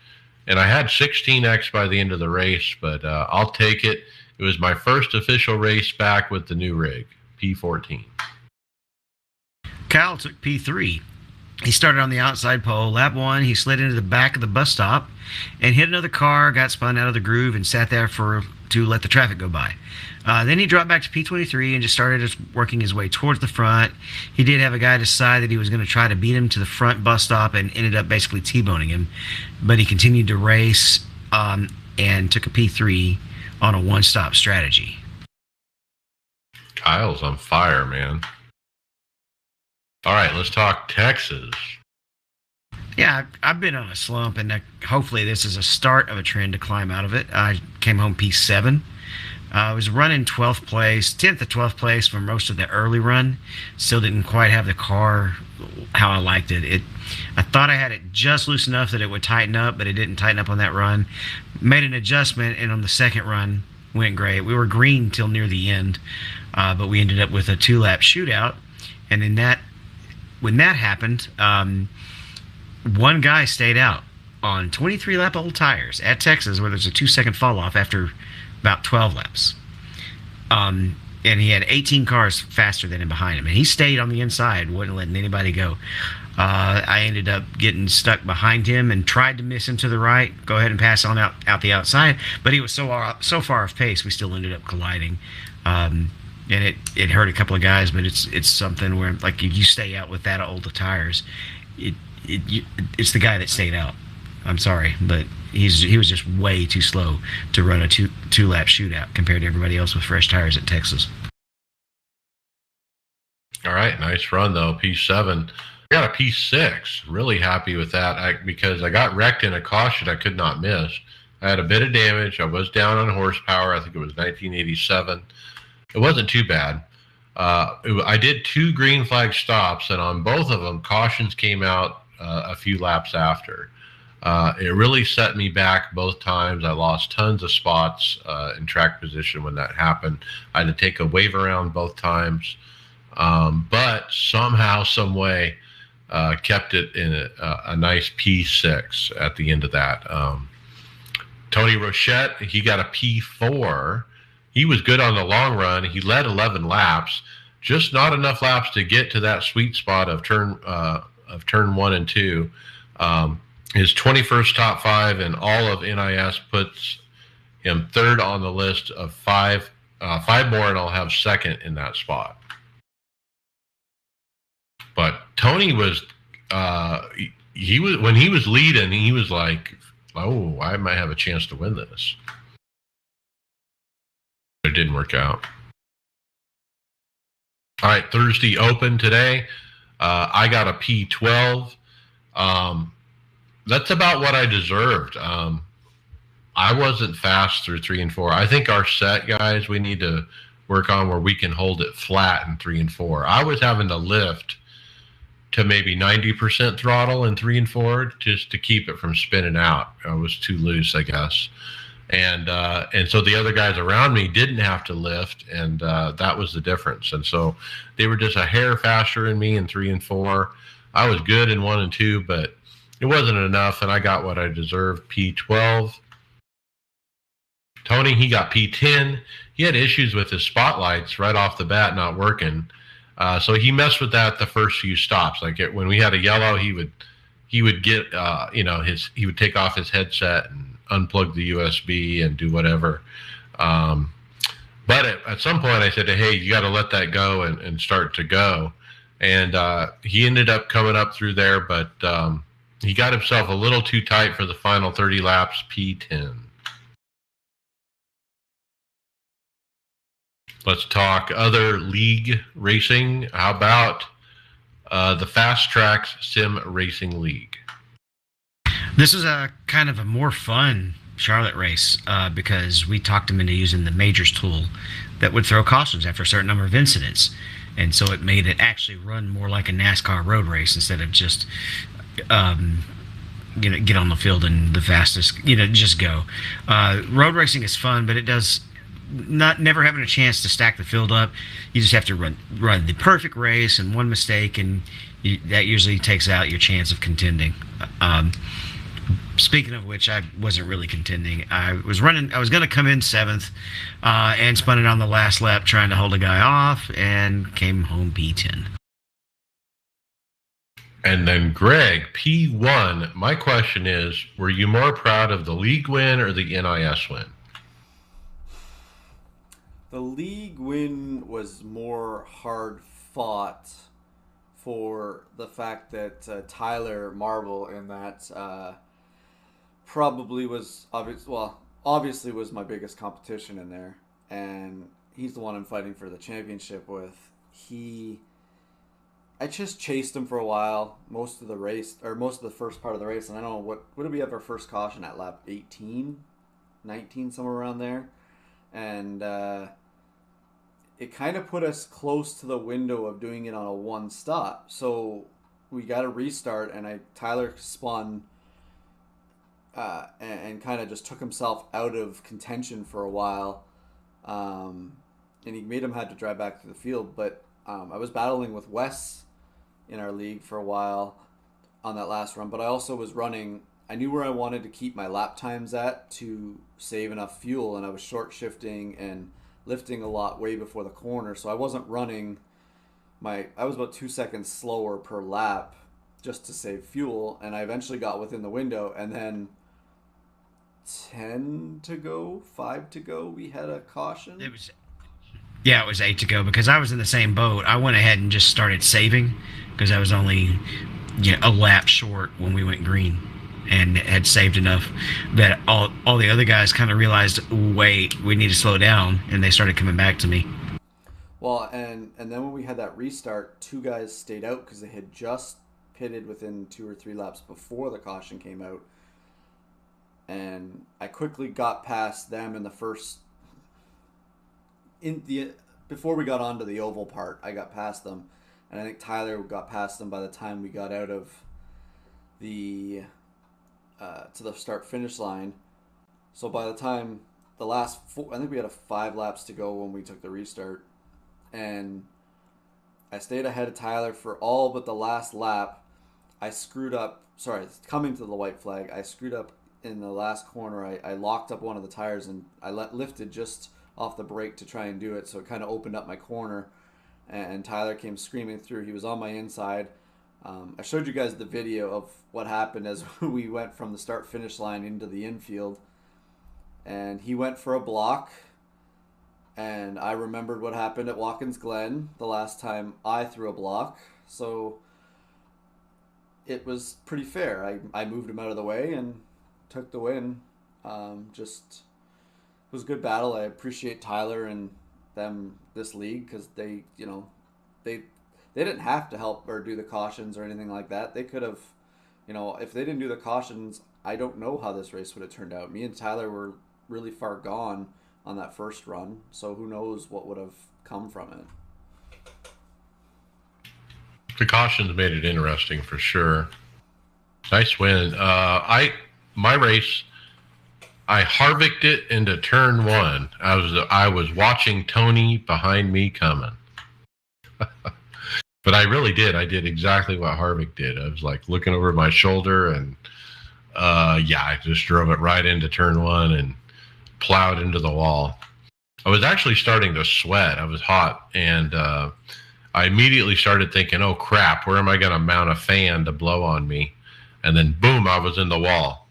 and I had 16X by the end of the race, but I'll take it. It was my first official race back with the new rig, P14. Kyle took P3. He started on the outside pole. Lap 1, he slid into the back of the bus stop and hit another car, got spun out of the groove, and sat there to let the traffic go by. Then he dropped back to P23 and just started working his way towards the front. He did have a guy decide that he was going to try to beat him to the front bus stop and ended up basically T-boning him. But he continued to race and took a P3 on a 1-stop strategy. Kyle's on fire, man. All right, let's talk Texas. Yeah, I've been on a slump, and hopefully this is a start of a trend to climb out of it. I came home P7. I was running 12th place, 10th to 12th place for most of the early run. Still didn't quite have the car how I liked it. I thought I had it just loose enough that it would tighten up, but it didn't tighten up on that run. Made an adjustment, and on the second run, went great. We were green till near the end, but we ended up with a 2-lap shootout. And when that happened, one guy stayed out on 23-lap old tires at Texas, where there's a 2-second fall off after about 12 laps. And he had 18 cars faster than him behind him. And he stayed on the inside, wasn't letting anybody go. I ended up getting stuck behind him and tried to miss him to the right, go ahead and pass on out the outside. But he was so far off pace, we still ended up colliding. And it hurt a couple of guys, but it's something where, like, if you stay out with that old tires, it's the guy that stayed out. I'm sorry, but he was just way too slow to run a two-lap shootout compared to everybody else with fresh tires at Texas. All right, nice run though, P7. I got a P6. Really happy with that because I got wrecked in a caution I could not miss. I had a bit of damage. I was down on horsepower. I think it was 1987. It wasn't too bad. I did 2 green flag stops, and on both of them, cautions came out a few laps after. It really set me back both times. I lost tons of spots in track position when that happened. I had to take a wave around both times, but somehow, some way, kept it in a nice P6 at the end of that. Tony Rochette, he got a P4. He was good on the long run. He led 11 laps, just not enough laps to get to that sweet spot of turn 1 and 2. His 21st top 5 in all of NIS puts him 3rd on the list of 5 more, and I'll have 2nd in that spot. But Tony was he was when he was leading, he was like, "Oh, I might have a chance to win this." It didn't work out. All right, Thursday Open today. I got a P12. That's about what I deserved. I wasn't fast through 3 and 4. I think our set, guys, we need to work on where we can hold it flat in 3 and 4. I was having to lift to maybe 90% throttle in 3 and 4 just to keep it from spinning out. I was too loose, I guess. And so the other guys around me didn't have to lift, and that was the difference. And so they were just a hair faster than me in 3 and 4. I was good in 1 and 2, but it wasn't enough, and I got what I deserved, P12. Tony, he got P10. He had issues with his spotlights right off the bat not working. So he messed with that the first few stops. Like when we had a yellow, he would get he would take off his headset and unplug the USB and do whatever. But at some point I said, hey, you got to let that go and start to go. And he ended up coming up through there, but he got himself a little too tight for the final 30 laps, P10. Let's talk other league racing. How about the Fast Tracks Sim Racing League? This is a kind of a more fun Charlotte race because we talked him into using the majors tool that would throw cautions after a certain number of incidents. And so it made it actually run more like a NASCAR road race instead of just, get on the field and the fastest, just go. Road racing is fun, but it does never having a chance to stack the field up. You just have to run the perfect race, and one mistake, and that usually takes out your chance of contending. Speaking of which, I wasn't really contending. I was going to come in 7th and spun it on the last lap trying to hold a guy off and came home P10. And then Greg, P1. My question is, were you more proud of the league win or the NIS win? The league win was more hard fought for the fact that Tyler Marble in that probably was obviously was my biggest competition in there, and he's the one I'm fighting for the championship with. I just chased him for a while, most of the first part of the race, and I don't know what did we have our first caution at lap 18, 19, somewhere around there, and it kind of put us close to the window of doing it on a one stop. So we got a restart, and Tyler spun and kind of just took himself out of contention for a while, and he made him had to drive back to the field. But I was battling with Wes in our league for a while on that last run, but I also was running. I knew where I wanted to keep my lap times at to save enough fuel, and I was short shifting and lifting a lot way before the corner, so I wasn't running I was about 2 seconds slower per lap just to save fuel, and I eventually got within the window, and then 5 to go, we had a caution. It was 8 to go because I was in the same boat. I went ahead and just started saving because I was only a lap short when we went green, and had saved enough that all the other guys kind of realized, wait, we need to slow down, and they started coming back to me. Well, and then when we had that restart, 2 guys stayed out because they had just pitted within 2 or 3 laps before the caution came out, and I quickly got past them in the first before we got onto the oval part. I got past them, and I think Tyler got past them by the time we got out of the to the start-finish line. So by the time the last 4, I think we had 5 laps to go when we took the restart, and I stayed ahead of Tyler for all but the last lap. I screwed up. Sorry, coming to the white flag, I screwed up in the last corner. I locked up one of the tires, and I lifted just off the brake to try and do it, so it kind of opened up my corner, and Tyler came screaming through. He was on my inside. I showed you guys the video of what happened as we went from the start-finish line into the infield, and he went for a block, and I remembered what happened at Watkins Glen the last time I threw a block. So it was pretty fair. I moved him out of the way and took the win. Just it was a good battle. I appreciate Tyler and them, this league, because they, they didn't have to help or do the cautions or anything like that. They could have, if they didn't do the cautions, I don't know how this race would have turned out. Me and Tyler were really far gone on that first run, so who knows what would have come from it. The cautions made it interesting for sure. Nice win. My race, I Harvicked it into turn one. I was watching Tony behind me coming. But I really did. I did exactly what Harvick did. I was like looking over my shoulder, and I just drove it right into turn one and plowed into the wall. I was actually starting to sweat. I was hot, and I immediately started thinking, oh crap, where am I going to mount a fan to blow on me? And then boom, I was in the wall.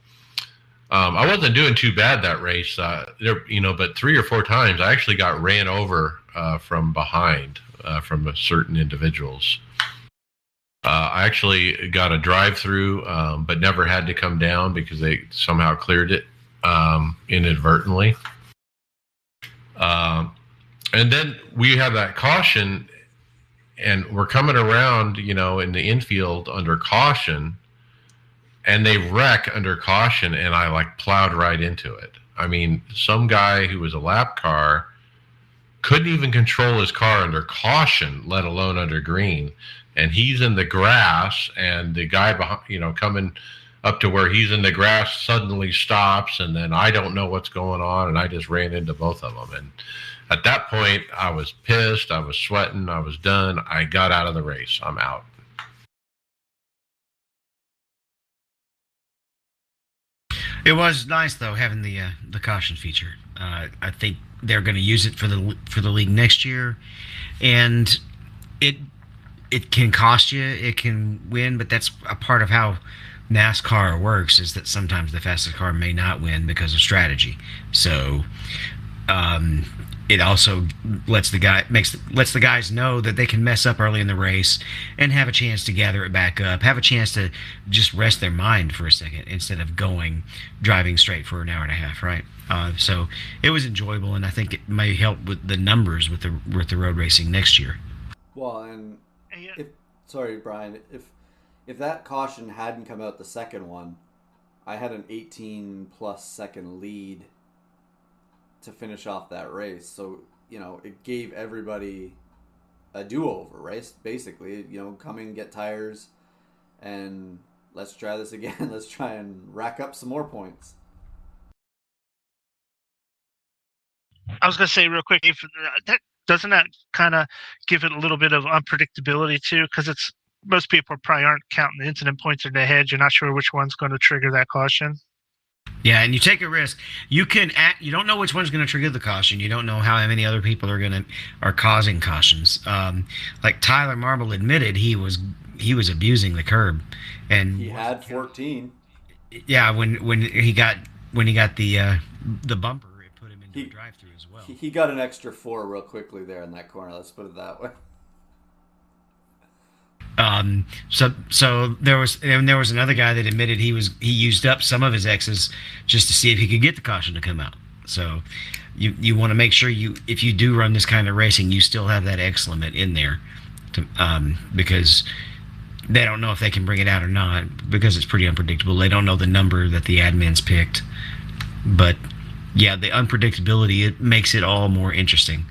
I wasn't doing too bad that race, but 3 or 4 times I actually got ran over from behind from certain individuals. I actually got a drive-through, but never had to come down because they somehow cleared it inadvertently. And then we have that caution, and we're coming around, in the infield under caution, and they wreck under caution, and I plowed right into it. I mean, some guy who was a lap car couldn't even control his car under caution, let alone under green. And he's in the grass, and the guy behind, coming up to where he's in the grass suddenly stops, and then I don't know what's going on, and I just ran into both of them. And at that point, I was pissed, I was sweating, I was done. I got out of the race. I'm out. It was nice though having the caution feature. I think they're going to use it for the league next year, and it can cost you, it can win, but that's a part of how NASCAR works, is that sometimes the fastest car may not win because of strategy. So it also lets the guys know that they can mess up early in the race and have a chance to gather it back up, have a chance to just rest their mind for a second instead of driving straight for an hour and a half, right? So it was enjoyable, and I think it may help with the numbers with the road racing next year. Well, and sorry, Brian, if that caution hadn't come out the second one, I had an 18+ second lead to finish off that race. So, it gave everybody a do-over, right? Basically, come in, get tires, and let's try this again. Let's try and rack up some more points. I was going to say real quick, doesn't that kind of give it a little bit of unpredictability too? Because most people probably aren't counting the incident points in their head. You're not sure which one's going to trigger that caution. Yeah, and you take a risk. You don't know which one's going to trigger the caution. You don't know how many other people are causing cautions. Like Tyler Marble admitted, he was abusing the curb, and he had 14. Yeah, when he got the bumper, it put him into the drive-through as well. He got an extra 4 real quickly there in that corner. Let's put it that way. So there was another guy that admitted he used up some of his X's just to see if he could get the caution to come out. So you want to make sure if you do run this kind of racing, you still have that X limit in there, because they don't know if they can bring it out or not, because it's pretty unpredictable. They don't know the number that the admins picked, but yeah, the unpredictability, it makes it all more interesting.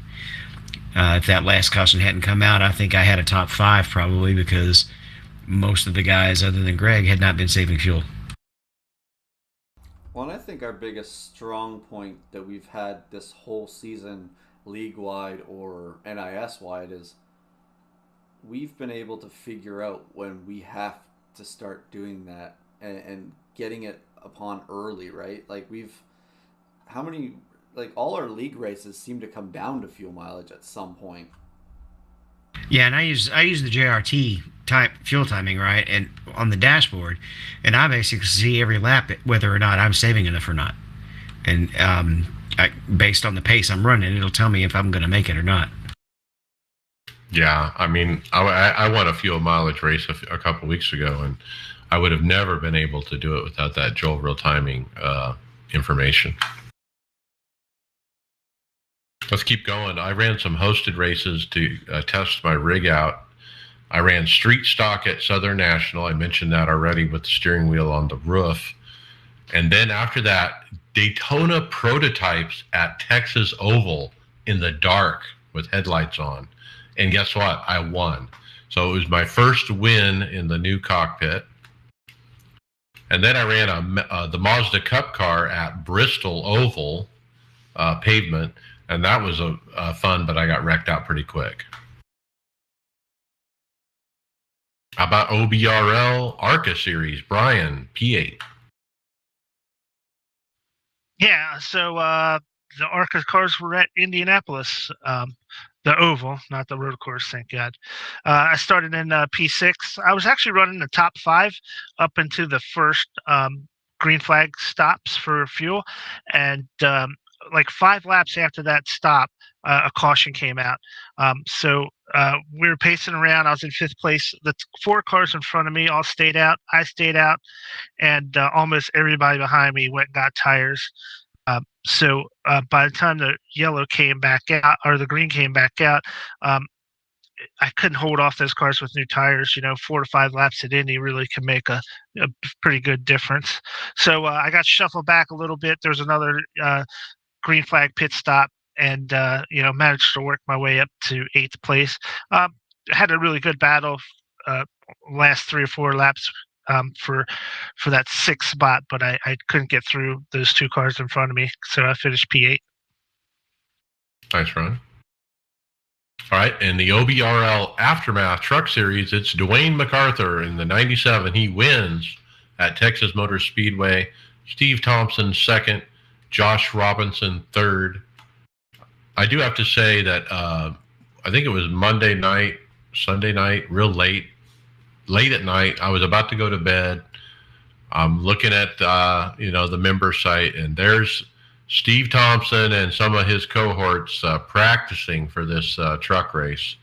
If that last caution hadn't come out, I think I had a top 5 probably, because most of the guys other than Greg had not been saving fuel. Well, and I think our biggest strong point that we've had this whole season, league-wide or NIS-wide, is we've been able to figure out when we have to start doing that and getting it upon early, right? Like all our league races seem to come down to fuel mileage at some point. Yeah, and I use the JRT type fuel timing, right, and on the dashboard, and I basically see every lap whether or not I'm saving enough or not, and based on the pace I'm running, it'll tell me if I'm going to make it or not. Yeah, I mean, I won a fuel mileage race a couple weeks ago, and I would have never been able to do it without that Joel real timing information. Let's keep going. I ran some hosted races to test my rig out. I ran street stock at Southern National. I mentioned that already with the steering wheel on the roof. And then after that, Daytona prototypes at Texas Oval in the dark with headlights on. And guess what? I won. So it was my first win in the new cockpit. And then I ran the Mazda Cup car at Bristol Oval pavement. And that was fun, but I got wrecked out pretty quick. How about OBRL ARCA series? Brian, P8. Yeah, so the ARCA cars were at Indianapolis, the oval, not the road course, thank God. I started in P6. I was actually running the top 5 up into the first green flag stops for fuel. And like 5 laps after that stop, a caution came out. So we were pacing around. I was in 5th place. The 4 cars in front of me all stayed out. I stayed out. And almost everybody behind me went and got tires. So by the time the yellow came back out, or the green came back out, I couldn't hold off those cars with new tires. 4 to 5 laps at Indy really can make a pretty good difference. So I got shuffled back a little bit. There's another green flag pit stop, and managed to work my way up to 8th place. Had a really good battle last 3 or 4 laps for that 6th spot, but I couldn't get through those 2 cars in front of me, so I finished P8. Nice run. All right, in the OBRL Aftermath Truck Series, it's Dwayne MacArthur in the 97. He wins at Texas Motor Speedway. Steve Thompson 2nd, Josh Robinson 3rd. I do have to say that I think it was Monday night, Sunday night, real late at night. I was about to go to bed. I'm looking at the member site, and there's Steve Thompson and some of his cohorts practicing for this truck race.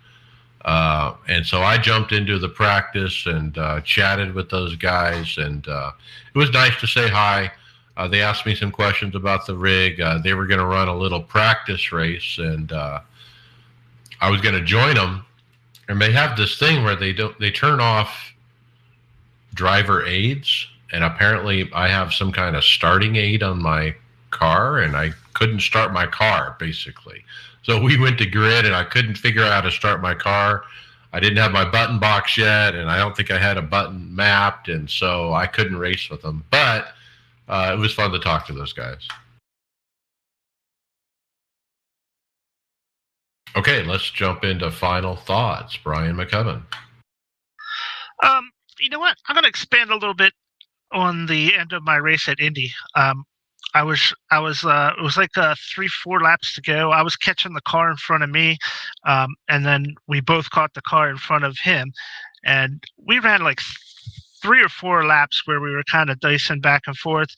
And so I jumped into the practice and chatted with those guys, and it was nice to say hi. They asked me some questions about the rig. They were going to run a little practice race, and I was going to join them. And they have this thing where they turn off driver aids, and apparently I have some kind of starting aid on my car, and I couldn't start my car, basically. So we went to grid, and I couldn't figure out how to start my car. I didn't have my button box yet, and I don't think I had a button mapped, and so I couldn't race with them. But it was fun to talk to those guys. Okay, let's jump into final thoughts. Brian McCubbin. You know what? I'm going to expand a little bit on the end of my race at Indy. It was like 3-4 laps to go. I was catching the car in front of me, and then we both caught the car in front of him, and we ran like 3 or 4 laps where we were kind of dicing back and forth.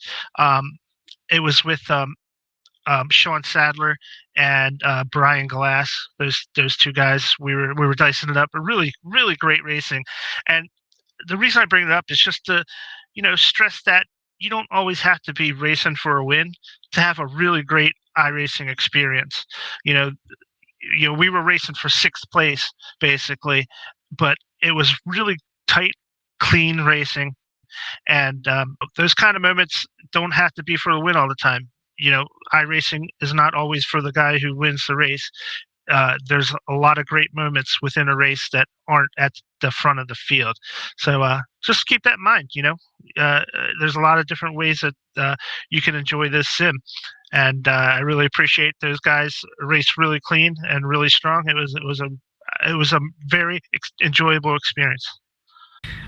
It was with Sean Sadler and Brian Glass. Those 2 guys, we were dicing it up. Really, really great racing. And the reason I bring it up is just to, stress that you don't always have to be racing for a win to have a really great iRacing experience. We were racing for 6th place basically, but it was really tight, clean racing. And those kind of moments don't have to be for the win all the time. iRacing is not always for the guy who wins the race. There's a lot of great moments within a race that aren't at the front of the field. So just keep that in mind. There's a lot of different ways that you can enjoy this sim. And I really appreciate those guys raced really clean and really strong. It was a very enjoyable experience.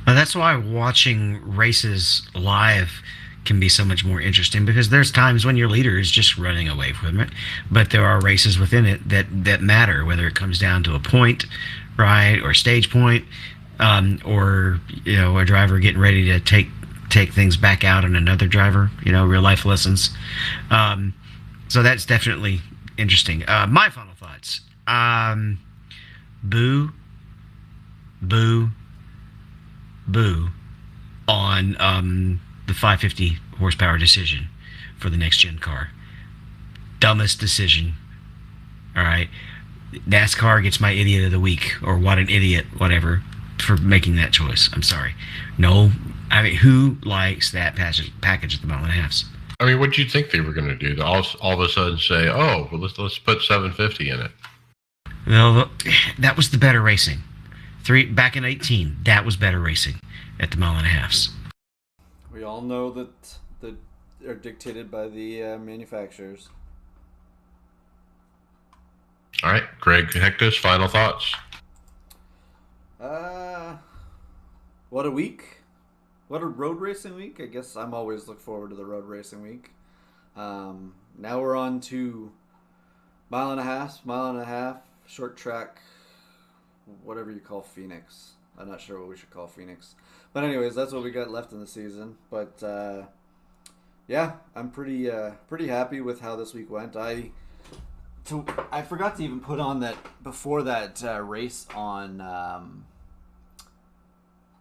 That's why watching races live can be so much more interesting, because there's times when your leader is just running away from it, but there are races within it that matter, whether it comes down to a point, right, or stage point, or a driver getting ready to take things back out on another driver, real life lessons. So that's definitely interesting. My final thoughts. boo, boo, boo on the 550 horsepower decision for the next gen car. Dumbest decision. All right. NASCAR gets my idiot of the week, or what an idiot, whatever, for making that choice. I'm sorry. No, I mean, who likes that package at the mile and a half? I mean, what did you think they were going to do? All of a sudden say, "Oh, well, let's put 750 in it." No, that was the better racing. Back in 18, that was better racing at the mile and a half. We all know that they're dictated by the manufacturers. All right, Greg Hectus, final thoughts. What a week. What a road racing week. I guess I'm always look forward to the road racing week. Now we're on to mile and a half, short track, whatever you call Phoenix. I'm not sure what we should call Phoenix. But anyways, that's what we got left in the season. But yeah, I'm pretty happy with how this week went. I forgot to even put on that before that race on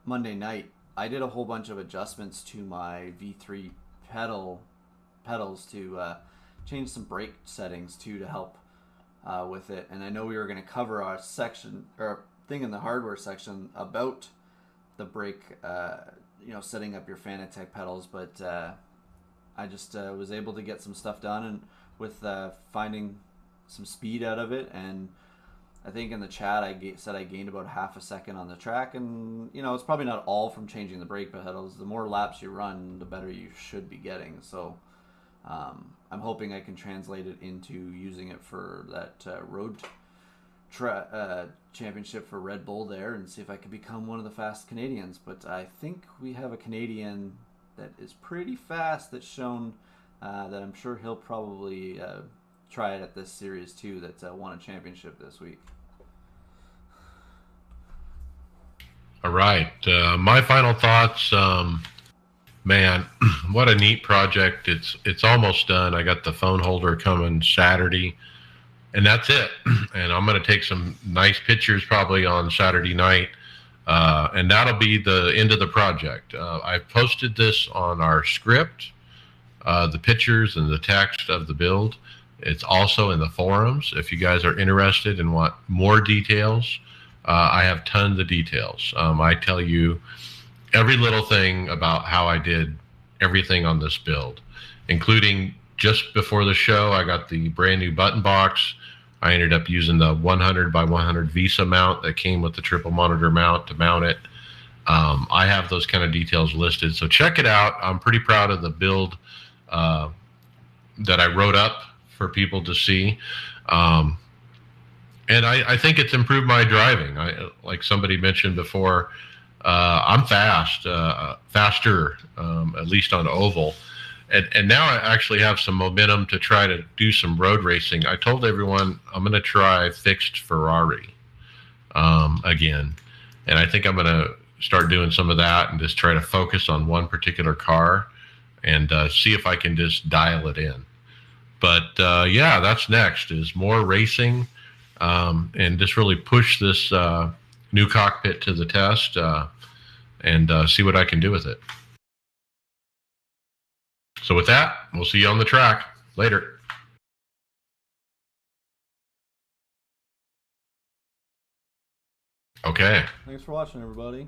Monday night. I did a whole bunch of adjustments to my V3 pedals to change some brake settings too to help with it. And I know we were going to cover our section or thing in the hardware section about the brake, setting up your Fanatec pedals, but I just was able to get some stuff done and with finding some speed out of it. And I think in the chat I said I gained about half a second on the track, and it's probably not all from changing the brake pedals. The more laps you run, the better you should be getting. So I'm hoping I can translate it into using it for that road championship for Red Bull there, and see if I can become one of the fast Canadians. But I think we have a Canadian that is pretty fast that's shown that I'm sure he'll probably try it at this series too, that won a championship this week. All right. My final thoughts, man, what a neat project. It's almost done. I got the phone holder coming Saturday, and that's it. And I'm going to take some nice pictures probably on Saturday night, and that'll be the end of the project. I posted this on our script, the pictures and the text of the build. It's also in the forums. If you guys are interested and want more details, I have tons of details. I tell you every little thing about how I did everything on this build, including just before the show, I got the brand new button box. I ended up using the 100 by 100 Visa mount that came with the triple monitor mount to mount it. I have those kind of details listed, so check it out. I'm pretty proud of the build that I wrote up for people to see. And I think it's improved my driving. Like somebody mentioned before, I'm faster, at least on oval. And now I actually have some momentum to try to do some road racing. I told everyone I'm going to try fixed Ferrari again. And I think I'm going to start doing some of that and just try to focus on one particular car and see if I can just dial it in. But yeah, that's next, is more racing. And just really push this new cockpit to the test and see what I can do with it. So with that, we'll see you on the track later. Okay. Thanks for watching, everybody.